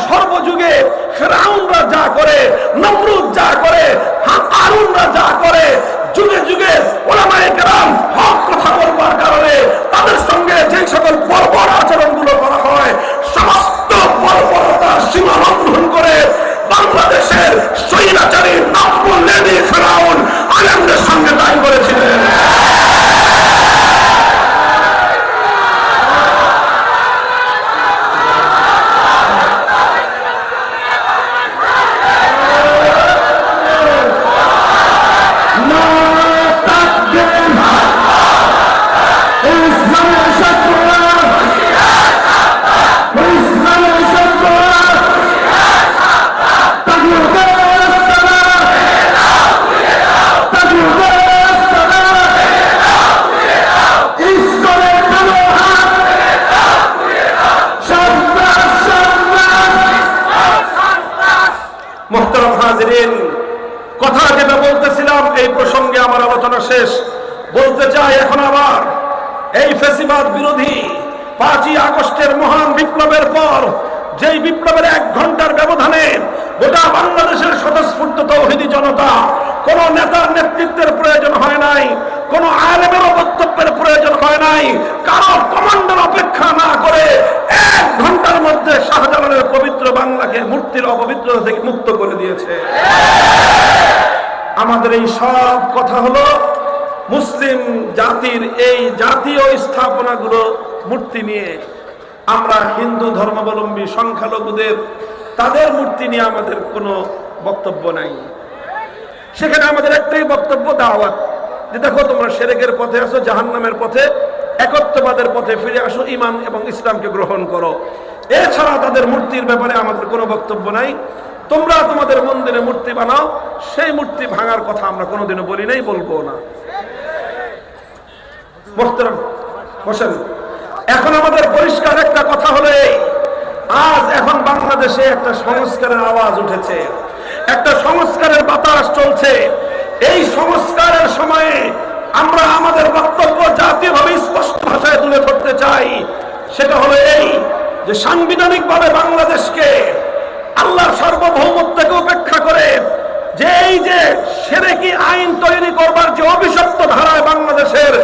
সর্বযুগে ফিরআউনরা যা করে, নমরুদ যা করে, হারুনরা যা করে, যুগে যুগে ওলামায়ে কেরাম হক কথা বলবার কারণে তাদের সঙ্গে যে সকল বর্বর আচরণগুলো করা হয়, সমস্ত বর্বরতার সীমা লঙ্ঘন করে বাংলাদেশের স্বৈরাচারী নব্বুল লেডি ফিরআউন আলেমদের সঙ্গে তাই করেছিলেন। মোহতারাম হাজিরিন, কথা যেটা বলতেছিলাম, এই প্রসঙ্গে আমার আলোচনা শেষ। বলতে চাই এখন আবার এই ফ্যাসিবাদ বিরোধী 5ই আগস্টের মহান বিপ্লবের পর, যেই বিপ্লবের 1 ঘন্টার ব্যবধানে গোটা বাংলাদেশের স্বতঃস্ফূর্ত তৌহিদি জনতা, কোন নেতার নেতৃত্বের প্রয়োজন হয় নাই, কোন আলেমের বক্তব্যের প্রয়োজন হয় নাই, কারো কমান্ডার অপেক্ষা না করে 1 ঘন্টার মধ্যে শাহজালালের পবিত্র বাংলাকে মূর্তির অপবিত্রতা থেকে মুক্ত করে দিয়েছে। আমাদের এই সব কথা হলো মুসলিম জাতির এই জাতীয় স্থাপনাগুলো মূর্তি নিয়ে, আমরা হিন্দু ধর্মাবলম্বী সংখ্যালঘুদের তাদের মূর্তি নিয়ে আমাদের কোনো বক্তব্য নাই। সেখানে আমাদের একটাই বক্তব্য, দাওয়াত, যে দেখো তোমরা শিরকের পথে আসো, জাহান্নামের পথে, একত্ববাদের পথে ফিরে আসো, ঈমান এবং ইসলামকে গ্রহণ করো। এছাড়া তাদের মূর্তির ব্যাপারে আমাদের কোনো বক্তব্য নাই। তোমরা তোমাদের মন্দিরে মূর্তি বানাও, সেই মূর্তি ভাঙার কথা আমরা কোনোদিনও বলি নাই, বলবো না। মোহতারাম বসেন। এখন আমাদের পরিষ্কার একটা কথা হলো এই, আজ এখন বাংলাদেশে একটা সংস্কারের আওয়াজ উঠেছে, একটা সংস্কারের বাতাস চলছে। এই সংস্কারের সময়ে আমরা আমাদের বক্তব্য জাতীয়ভাবে স্পষ্ট ভাষায় তুলে ধরতে চাই। সেটা হলো এই যে সাংবিধানিকভাবে বাংলাদেশকে আল্লাহর সার্বভৌমত্বকে উপেক্ষা করে যে এই যে শিরকি আইন তৈরি করবার যে অভিশপ্ত ধারায় বাংলাদেশের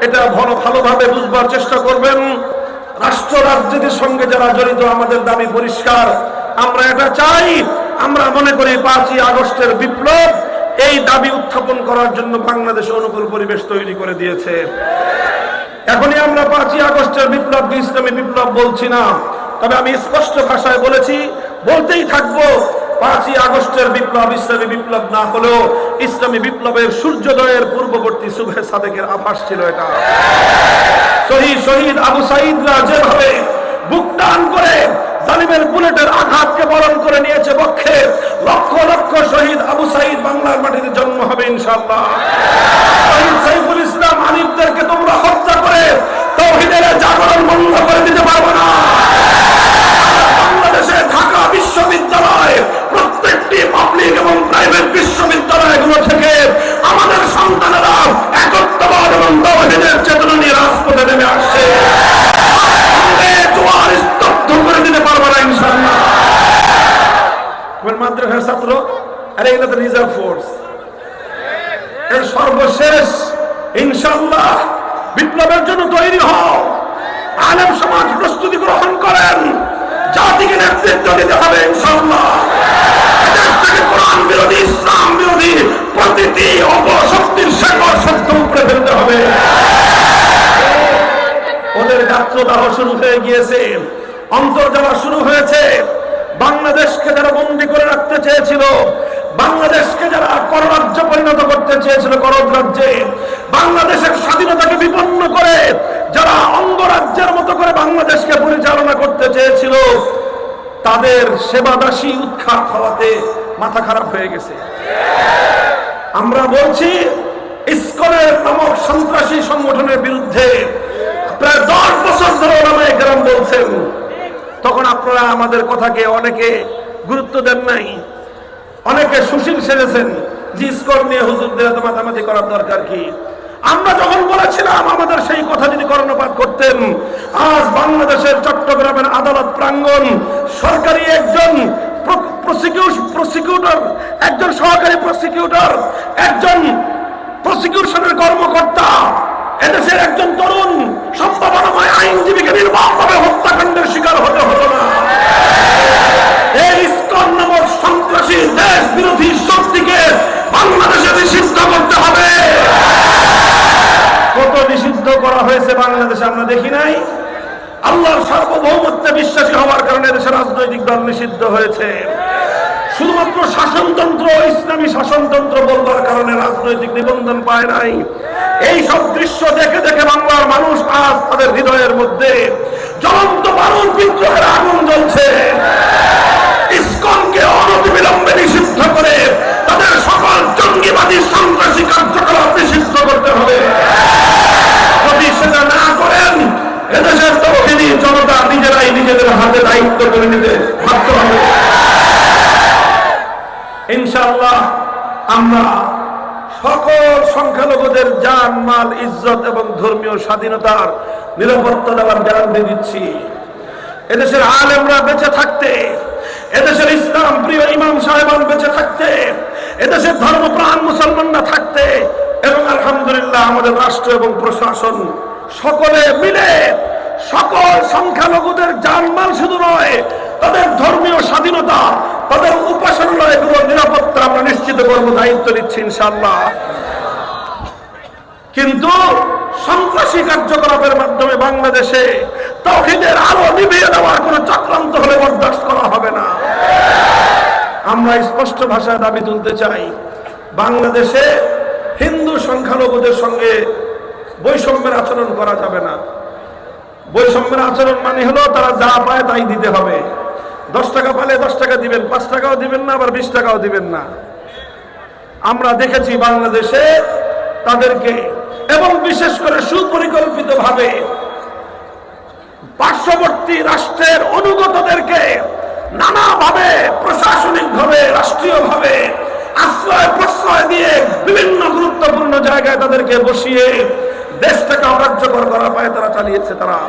এটা ভালোভাবে বুঝবার চেষ্টা করবেন। রাষ্ট্র রাজনীতির সঙ্গে যারা জড়িত, আমাদের দাবি পরিষ্কার, আমরা এটা চাই। আমরা মনে করি 5ই আগস্টের বিপ্লব এই দাবি উত্থাপন করার জন্য বাংলাদেশে অনুকূল পরিবেশ তৈরি করে দিয়েছে। এখনই আমরা 5ই আগস্টের বিপ্লবকে ইসলামী বিপ্লব বলছি না, তবে আমি স্পষ্ট ভাষায় বলেছি, বলতেই থাকবো, 5ই আগস্টের বিপ্লব ইসলামী বিপ্লব না হলেও ইসলামী বিপ্লবের সূর্যোদয়ের পূর্ববর্তী সুবহে সাদেকের আভাস ছিল এটা। শহীদ আবু সাঈদরা যেভাবে বুক টান করে জালিমের বুলেটের আঘাতকে বরণ করে নিয়েছে বক্ষে, লক্ষ লক্ষ শহীদ আবু সাঈদ বাংলার মাটিতে জন্ম হবে ইনশাআল্লাহ। শহীদ সাইফুল ইসলাম আলিফদেরকে তোমরা হত্যা করে তাওহীদের জাগরণ বন্ধ করে দিতে পারবে না। বাংলাদেশে ঢাকা বিশ্ববিদ্যালয়, প্রত্যেকটি পাবলিক এবং প্রাইভেট বিশ্ববিদ্যালয়গুলো থেকে আমাদের সন্তানেরা একত্ববাদ এবং তাওহীদের চেতনা নিয়ে রাজপথে নেমে আসছে। জোয়ার স্তব্ধ করে দিতে পারবে না ইনশাআল্লাহ। মাদ্রাসার ছাত্র, আরে এগুলো তো রিজার্ভ ফোর্স। এই সর্বশেষ ইনশাআল্লাহ বিপ্লবের জন্য তৈরি হও। আলেম সমাজ প্রস্তুতি গ্রহণ করেন, জাতিকে নেতৃত্ব দিতে হবে ইনশাআল্লাহ। দেশ থেকে কোরআন বিরোধী, ইসলাম বিরোধী প্রতিটি অপশক্তির শেকড় সত্য উপরে ফেলতে হবে। ওদের যাত্রাদাহ শুরু হয়ে গিয়েছে, অন্তর্জালা শুরু হয়েছে। বাংলাদেশকে যারা বন্দী করে রাখতে চেয়েছিল, বাংলাদেশকে যারা কররাজ্য পরিণত করতে চেয়েছিল, করদ রাজ্যে, বাংলাদেশের স্বাধীনতাকে বিপন্ন করে যারা অঙ্গরাজ্যের মতো করে বাংলাদেশকে পরিচালনা করতে চেয়েছিল, তাদের সেবাদাসী উৎখাত হওয়াতে মাথা খারাপ হয়ে গেছে। আমরা বলছি ইসকনের নামক সন্ত্রাসী সংগঠনের বিরুদ্ধে প্রায় 10 বছর ধরে ওলামায়ে কেরাম বলছেন, তখন আপনারা আমাদের কথাকে অনেকে গুরুত্ব দেন নাই, অনেকে সুশীল সেজেছেন যে ইসকন নিয়ে হুজুরদের এত মাতামাতি করার দরকার কি। আমরা যখন বলেছিলাম আমাদের সেই কথা যদি কর্ণপাত করতেন, আজ বাংলাদেশের চট্টগ্রামের আদালত প্রাঙ্গণ সরকারি একজন প্রসিকিউটর, একজন সহকারী প্রসিকিউটর, একজন প্রসিকিউশনের কর্মকর্তা, এদেশের একজন তরুণ সম্ভাবনাময় আইনজীবীকে নির্মমভাবে হত্যাকাণ্ডের শিকার হতে হলো না। এই ইসকন নামক সন্ত্রাসী দেশ বিরোধী শক্তিকে বাংলাদেশে নিষিদ্ধ করতে হবে। কত নিষিদ্ধ করা হয়েছে বাংলাদেশে আমরা দেখি নাই? আল্লাহর সার্বভৌমত্বে বিশ্বাসী হওয়ার কারণে দেশের রাজনৈতিক দল নিষিদ্ধ হয়েছে। শুধুমাত্র শাসনতন্ত্র, ইসলামী শাসনতন্ত্র বলবার কারণে রাজনৈতিক নিবন্ধন পায় নাই। এই সব দৃশ্য দেখে দেখে বাংলার মানুষ আজ তাদের হৃদয়ের মধ্যে জ্বলন্ত বারুদ বিদ্রোহের আগুন জ্বলছে। ইসকনকে অনতিবিলম্বে নিষিদ্ধ করে তাদের সকল জঙ্গিবাদী সন্ত্রাসী কার্যকলাপ নিষিদ্ধ করতে হবে। যদি সেটা না করেন, এদেশের তৌহিদি জনতা নিজেরাই নিজেদের হাতে দায়িত্ব করে নিতে বাধ্য হবে। ইনশাআল্লাহ আমরা সকল সংখ্যালঘুদের জান, মাল, ইজ্জত এবং ধর্মীয় স্বাধীনতার নিরাপত্তা দেওয়ার গ্যারান্টি দিচ্ছি। এদেশের আলেমরা বেঁচে থাকতে, এদেশের ইসলাম প্রিয় ইমাম সাহেবান বেঁচে থাকতে, এদেশের ধর্মপ্রাণ মুসলমানরা থাকতে, এবং আলহামদুলিল্লাহ আমাদের রাষ্ট্র এবং প্রশাসন সকলে মিলে সকল সংখ্যালঘুদের জানমাল শুধু নয়, তাদের ধর্মীয় স্বাধীনতা, তাদের উপাসনালয়গুলোর নিরাপত্তা আমরা নিশ্চিত করবো, দায়িত্ব নিচ্ছি ইনশাআল্লাহ। কিন্তু সন্ত্রাসী কার্যকলাপের মাধ্যমে বাংলাদেশে তাওহীদের আলো নিভিয়ে দেওয়ার কোন চক্রান্ত হলে বরদাস্ত করা হবে না। আমরা স্পষ্ট ভাষায় দাবি তুলতে চাই, বাংলাদেশে হিন্দু সংখ্যালঘুদের সঙ্গে বৈষম্যের আচরণ করা যাবে না। বৈষম্যের আচরণ মানে হলো তারা যা পায় তাই দিতে হবে। 10 টাকা পালে 10 টাকা দিবেন, 5 টাকাও দিবেন না, আবার 20 টাকাও দিবেন না। আমরা দেখেছি বাংলাদেশে তাদেরকে, এবং বিশেষ করে সুপরিকল্পিতভাবে পার্শ্ববর্তী রাষ্ট্রের অনুগতদেরকে নানাভাবে প্রশাসনিকভাবে, রাষ্ট্রীয়ভাবে আশ্রয় প্রশ্রয় দিয়ে বিভিন্ন গুরুত্বপূর্ণ জায়গায় তাদেরকে বসিয়ে দেশটাকে অকার্যকর করার পায়ে তারা চালিয়েছে তারা।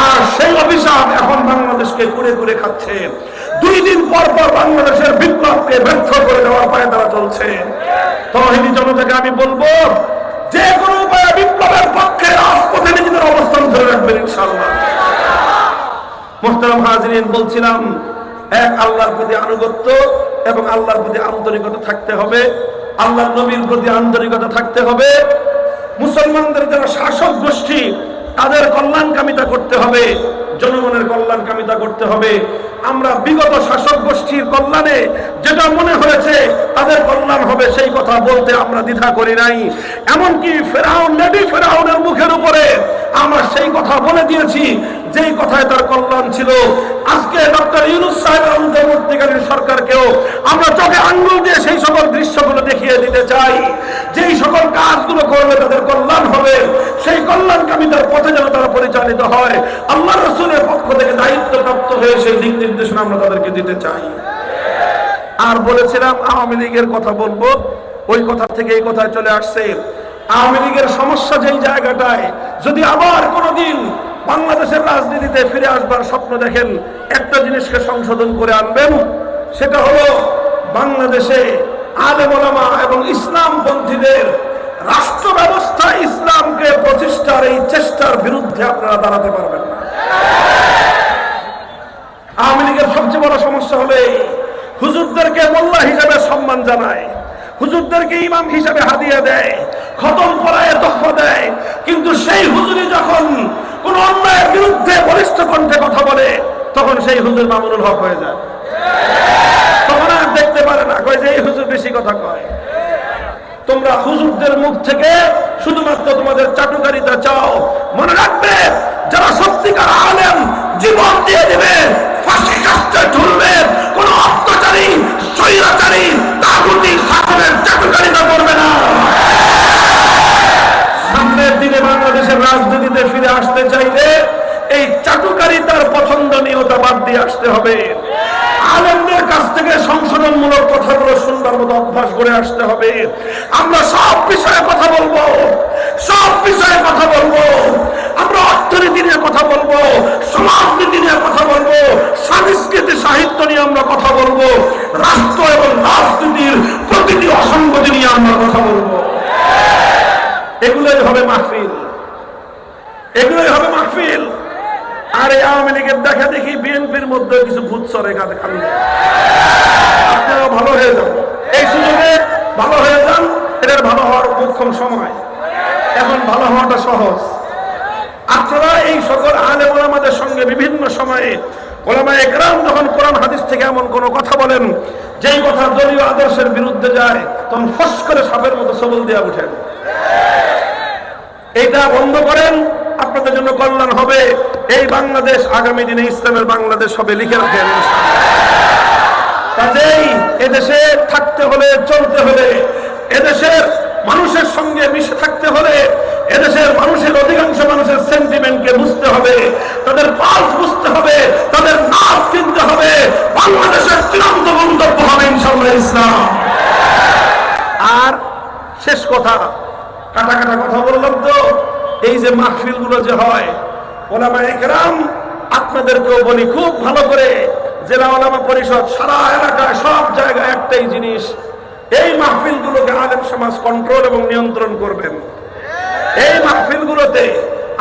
আর সেই অভিশাপ এখন বাংলাদেশকে কুড়ে কুড়ে খাচ্ছে। 2 দিন পর পর বাংলাদেশের বিপ্লবকে ব্যর্থ করে দেওয়ার পায়ে তারা চলছে। তাওহীদি জনতাকে আমি বলবো, যে কোনো উপায়ে বিপ্লবের পক্ষে রাজপথে নিজেদের অবস্থান ধরে রাখবেন ইনশাআল্লাহ। মুহতারাম হাজিরিন, বলছিলাম এক আল্লাহর প্রতি আনুগত্য এবং আল্লাহর প্রতি আন্তরিকতা থাকতে হবে, আল্লাহর নবীর প্রতি আন্তরিকতা থাকতে হবে। মুসলমানদের যারা শাসক গোষ্ঠী তাদের কল্যাণকামিতা করতে হবে, জনগণের কল্যাণকামিতা করতে হবে। আমরা বিগত শাসক গোষ্ঠীর কল্যাণে যেটা মনে হয়েছে তাদের কল্যাণ হবে সেই কথা বলতে আমরা দ্বিধা করি নাই। এমনকি ফেরাউন, লেডি ফেরাউনের মুখের উপরে আমরা সেই কথা বলে দিয়েছি যেই কথায় তার কল্যাণ ছিল। আজকে ডক্টর ইউনূস সাহেবের অন্তর্বর্তীকালীন সরকারকেও আমরা চোখে আঙ্গুল দিয়ে সেই সকল দৃশ্যগুলো দেখিয়ে দিতে চাই, যেই সকল কাজগুলো করলে তাদের কল্যাণ হবে, সেই কল্যাণকামিতার পথে যেন তারা পরিচালিত হয়। আল্লাহ রাসূলের পক্ষ থেকে দায়িত্বপ্রাপ্ত হয়ে সেই দিক নির্দেশনা আমরা তাদেরকে দিতে চাই। আর বলেছিলাম আওয়ামী লীগের কথা বলবো, ওই কথা থেকে এই কথায় চলে আসছে। আওয়ামী লীগের সমস্যা যেই জায়গাটায়, যদি আবার কোনোদিন বাংলাদেশের রাজনীতিতে ফিরে আসবার স্বপ্ন দেখেন, একটা জিনিসকে সংশোধন করে আনবেন, সেটা হলো বাংলাদেশে আলেম ওলামা এবং ইসলামপন্থীদের রাষ্ট্র ব্যবস্থা ইসলামকে প্রতিষ্ঠার এই চেষ্টার বিরুদ্ধে আপনারা দাঁড়াতে পারবেন না। আওয়ামী লীগের সবচেয়ে বড় সমস্যা হলে হুজুরদেরকে মোল্লা হিসাবে সম্মান জানায়, হুজুরদেরকে ইমাম হিসাবে হাদিয়া দেয়, খতম পড়ায় তোহফা দেয়, কিন্তু সেই হুজুরি যখন কোন অন্যায়ের বিরুদ্ধে বলিষ্ঠ কণ্ঠে কথা বলে তখন সেই হুজুর মামুনুল হক হয়ে যায়। তখন আর দেখতে পারে না, কয় যে এই হুজুর বেশি কথা কয়। তোমরা হুজুরদের মুখ থেকে শুধুমাত্র তোমাদের চাটুকারিতা চাও। মনে রাখবে, যারা সত্যিকার আলেম জীবন দিয়ে দিবে, ফাঁসি কাস্তে ঝুলবে, কোন অত্যাচারী, স্বৈরাচারী, তাগুতি শাসনের চাটুকারিতা আলেমদের কাছ থেকে সংশোধনমূলক কথাগুলো শুনবার মতো অভ্যাস করে আসতে হবে। আমরা সব বিষয়ে কথা বলবো, সব বিষয়ে কথা বলবো। আমরা অর্থনীতি নিয়ে কথা বলবো, সমাজনীতি নিয়ে কথা বলবো, সংস্কৃতি সাহিত্য নিয়ে আমরা কথা বলবো, রাষ্ট্র এবং রাজনীতির প্রতিটি অসঙ্গতি নিয়ে আমরা কথা বলবো। এগুলোই হবে মাহফিল, এগুলোই হবে মাহফিল। আর এই আওয়ামী লীগের দেখা দেখি বিএনপির মধ্যে কিছু ভূত চড়ে কাঁদে কান্দে। আপনারা ভালো হয়ে যান, এই সুযোগে ভালো হয়ে যান। এটার ভালো হওয়ার মোক্ষম সময়, এখন ভালো হওয়াটা সহজ। আপনারা এই সকল আলেম ওলামাদের সঙ্গে বিভিন্ন সময়ে ওলামায়ে কেরাম যখন কোরআন হাদিস থেকে এমন কোনো কথা বলেন যেই কথা দলীয় আদর্শের বিরুদ্ধে যায়, তখন ফস করে সাপের মতো সবল দিয়ে উঠেন। এইটা বন্ধ করেন, আপনাদের জন্য কল্যাণ হবে। এই বাংলাদেশ আগামী দিনে ইসলামের বাংলাদেশ হবে, লিখে রাখেন। কাজেই এদেশে থাকতে হলে, চলতে হলে, এদেশের মানুষের সঙ্গে মিশে থাকতে হলে, এদেশের মানুষের অধিকাংশ মানুষের সেন্টিমেন্টকে বুঝতে হবে, তাদের পালস বুঝতে হবে, তাদের নাম চিনতে হবে। বাংলাদেশের চূড়ান্ত গন্তব্য হবে ইনশাআল্লাহ ইসলাম। আর শেষ কথা, কাটা কাটা কথা বললাম তো, এই যে মাহফিল গুলো যে হয়, ওলামায়ে কেরাম আপনাদেরকেও বলি খুব ভালো করে, জেলা ওলামা পরিষদ সারা এলাকায় সব জায়গায় একটাই জিনিস, এই মাহফিল গুলোকে আলেম সমাজ কন্ট্রোল এবং নিয়ন্ত্রণ করবেন। এই মাহফিল গুলোতে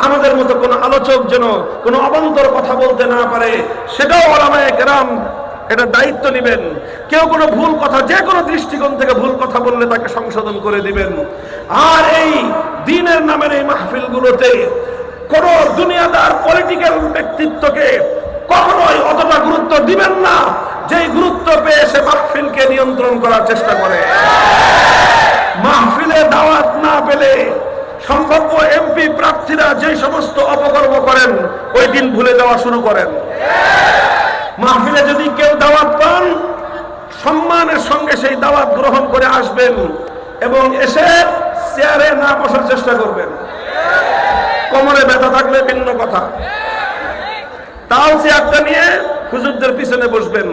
আমাদের মতো কোন আলোচক যেন কোনো অবান্তর কথা বলতে না পারে, সেটাও ওলামায়ে কেরাম এটা দায়িত্ব নেবেন। কেউ কোনো ভুল কথা, যে কোনো দৃষ্টিকোণ থেকে ভুল কথা বললে তাকে সংশোধন করে দিবেন। আর এই দ্বীনের নামের এই মাহফিল গুলোতে কোন দুনিয়াদার পলিটিক্যাল ব্যক্তিত্বকে কখনোই অতটা গুরুত্ব দিবেন না যেই গুরুত্ব পেয়ে সে মাহফিলকে নিয়ন্ত্রণ করার চেষ্টা করে। মাহফিলে দাওয়াত না পেলে সম্ভাব্য এমপি প্রার্থীরা যে সমস্ত অপকর্ম করেন ওই দিন ভুলে যাওয়া শুরু করেন। মাহফিলে যদি কেউ দাওয়াত পান, সম্মানের সঙ্গে সেই দাওয়াত গ্রহণ করে আসবেন এবং এসে চেয়ারে না বসার চেষ্টা করবেন। কোমরে ব্যথা থাকলে ভিন্ন কথা, তাও চেয়ারটা নিয়ে হুজুরদের পিছনে বসবেন।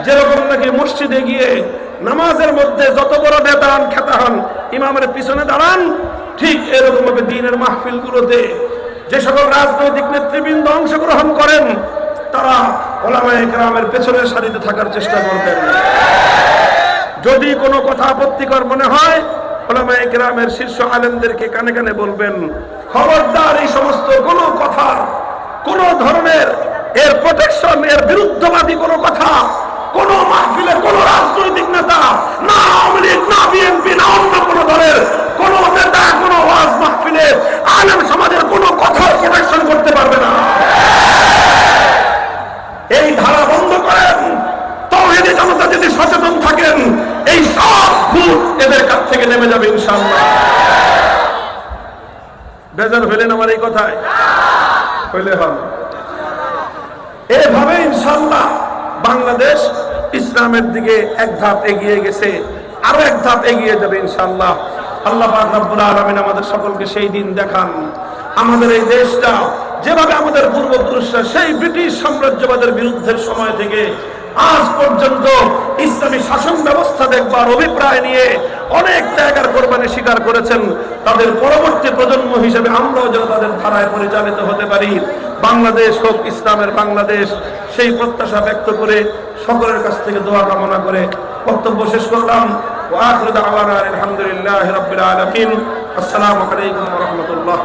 যেরকম নাকি মসজিদে গিয়ে নামাজের মধ্যে যত বড় নেতা হন, খেতা হন, ইমামের পিছনে দাঁড়ান, ঠিক এরকম ভাবে দ্বীনের মাহফিল গুলোতে যে সকল রাজনৈতিক নেতৃবৃন্দ অংশগ্রহণ করেন তারা ওলামায়ে কেরামের পেছনের সারিতে থাকার চেষ্টা করবেন। যদি কোনো কথা আপত্তিকর মনে হয় ওলামায়ে কেরামের শীর্ষ আলেমদেরকে কানে কানে বলবেন, খবরদার এই সমস্ত কোনো কথা, কোন ধরনের এর প্রোটেকশন, এর বিরুদ্ধবাদী কোনো কথা কোন মাহফিলে কোন রাজনৈতিক নেতা, না আওয়ামী লীগ, না বিএনপি, না অন্য কোনো দলের কোন নেতা কোন ওয়াজ মাহফিলে আলেম সমাজের কোনো কথা প্রোটেকশন করতে পারবে না। এই ধারা বন্ধ করেন। তাওহীদি জনতা যদি সচেতন থাকেন, এই সব ভূত এদের কাছ থেকে নেমে যাবে ইনশাআল্লাহ। বেজার হলেন আমার এই কথায়? হইলে হন। এভাবে ইনশাআল্লাহ বাংলাদেশ ইসলামের দিকে এক ধাপ এগিয়ে গেছে, আরো এক ধাপ এগিয়ে যাবে ইনশাআল্লাহ। আল্লাহ পাক রব্বুল আলামিন আমাদের সকলকে সেই দিন দেখান, আমাদের এই দেশটা যেভাবে আমাদের পূর্বপুরুষরা সেই ব্রিটিশ সাম্রাজ্যবাদের বিরুদ্ধের সময় থেকে আজ পর্যন্ত ইসলামী শাসন ব্যবস্থা দেখবার অভিপ্রায় নিয়ে অনেক ত্যাগের কোরবানি স্বীকার করেছেন, তাদের পরবর্তী প্রজন্ম হিসেবে আমরাও যেন তাদের ধারায় পরিচালিত হতে পারি। বাংলাদেশ হোক ইসলামের বাংলাদেশ, সেই প্রত্যাশা ব্যক্ত করে সকলের কাছ থেকে দোয়া কামনা করে বক্তব্য শেষ করলাম। ওয়া আখিরু দাওয়ানা আলহামদুলিল্লাহি রাব্বিল আলামিন। আসসালামু আলাইকুম ওয়া রাহমাতুল্লাহ।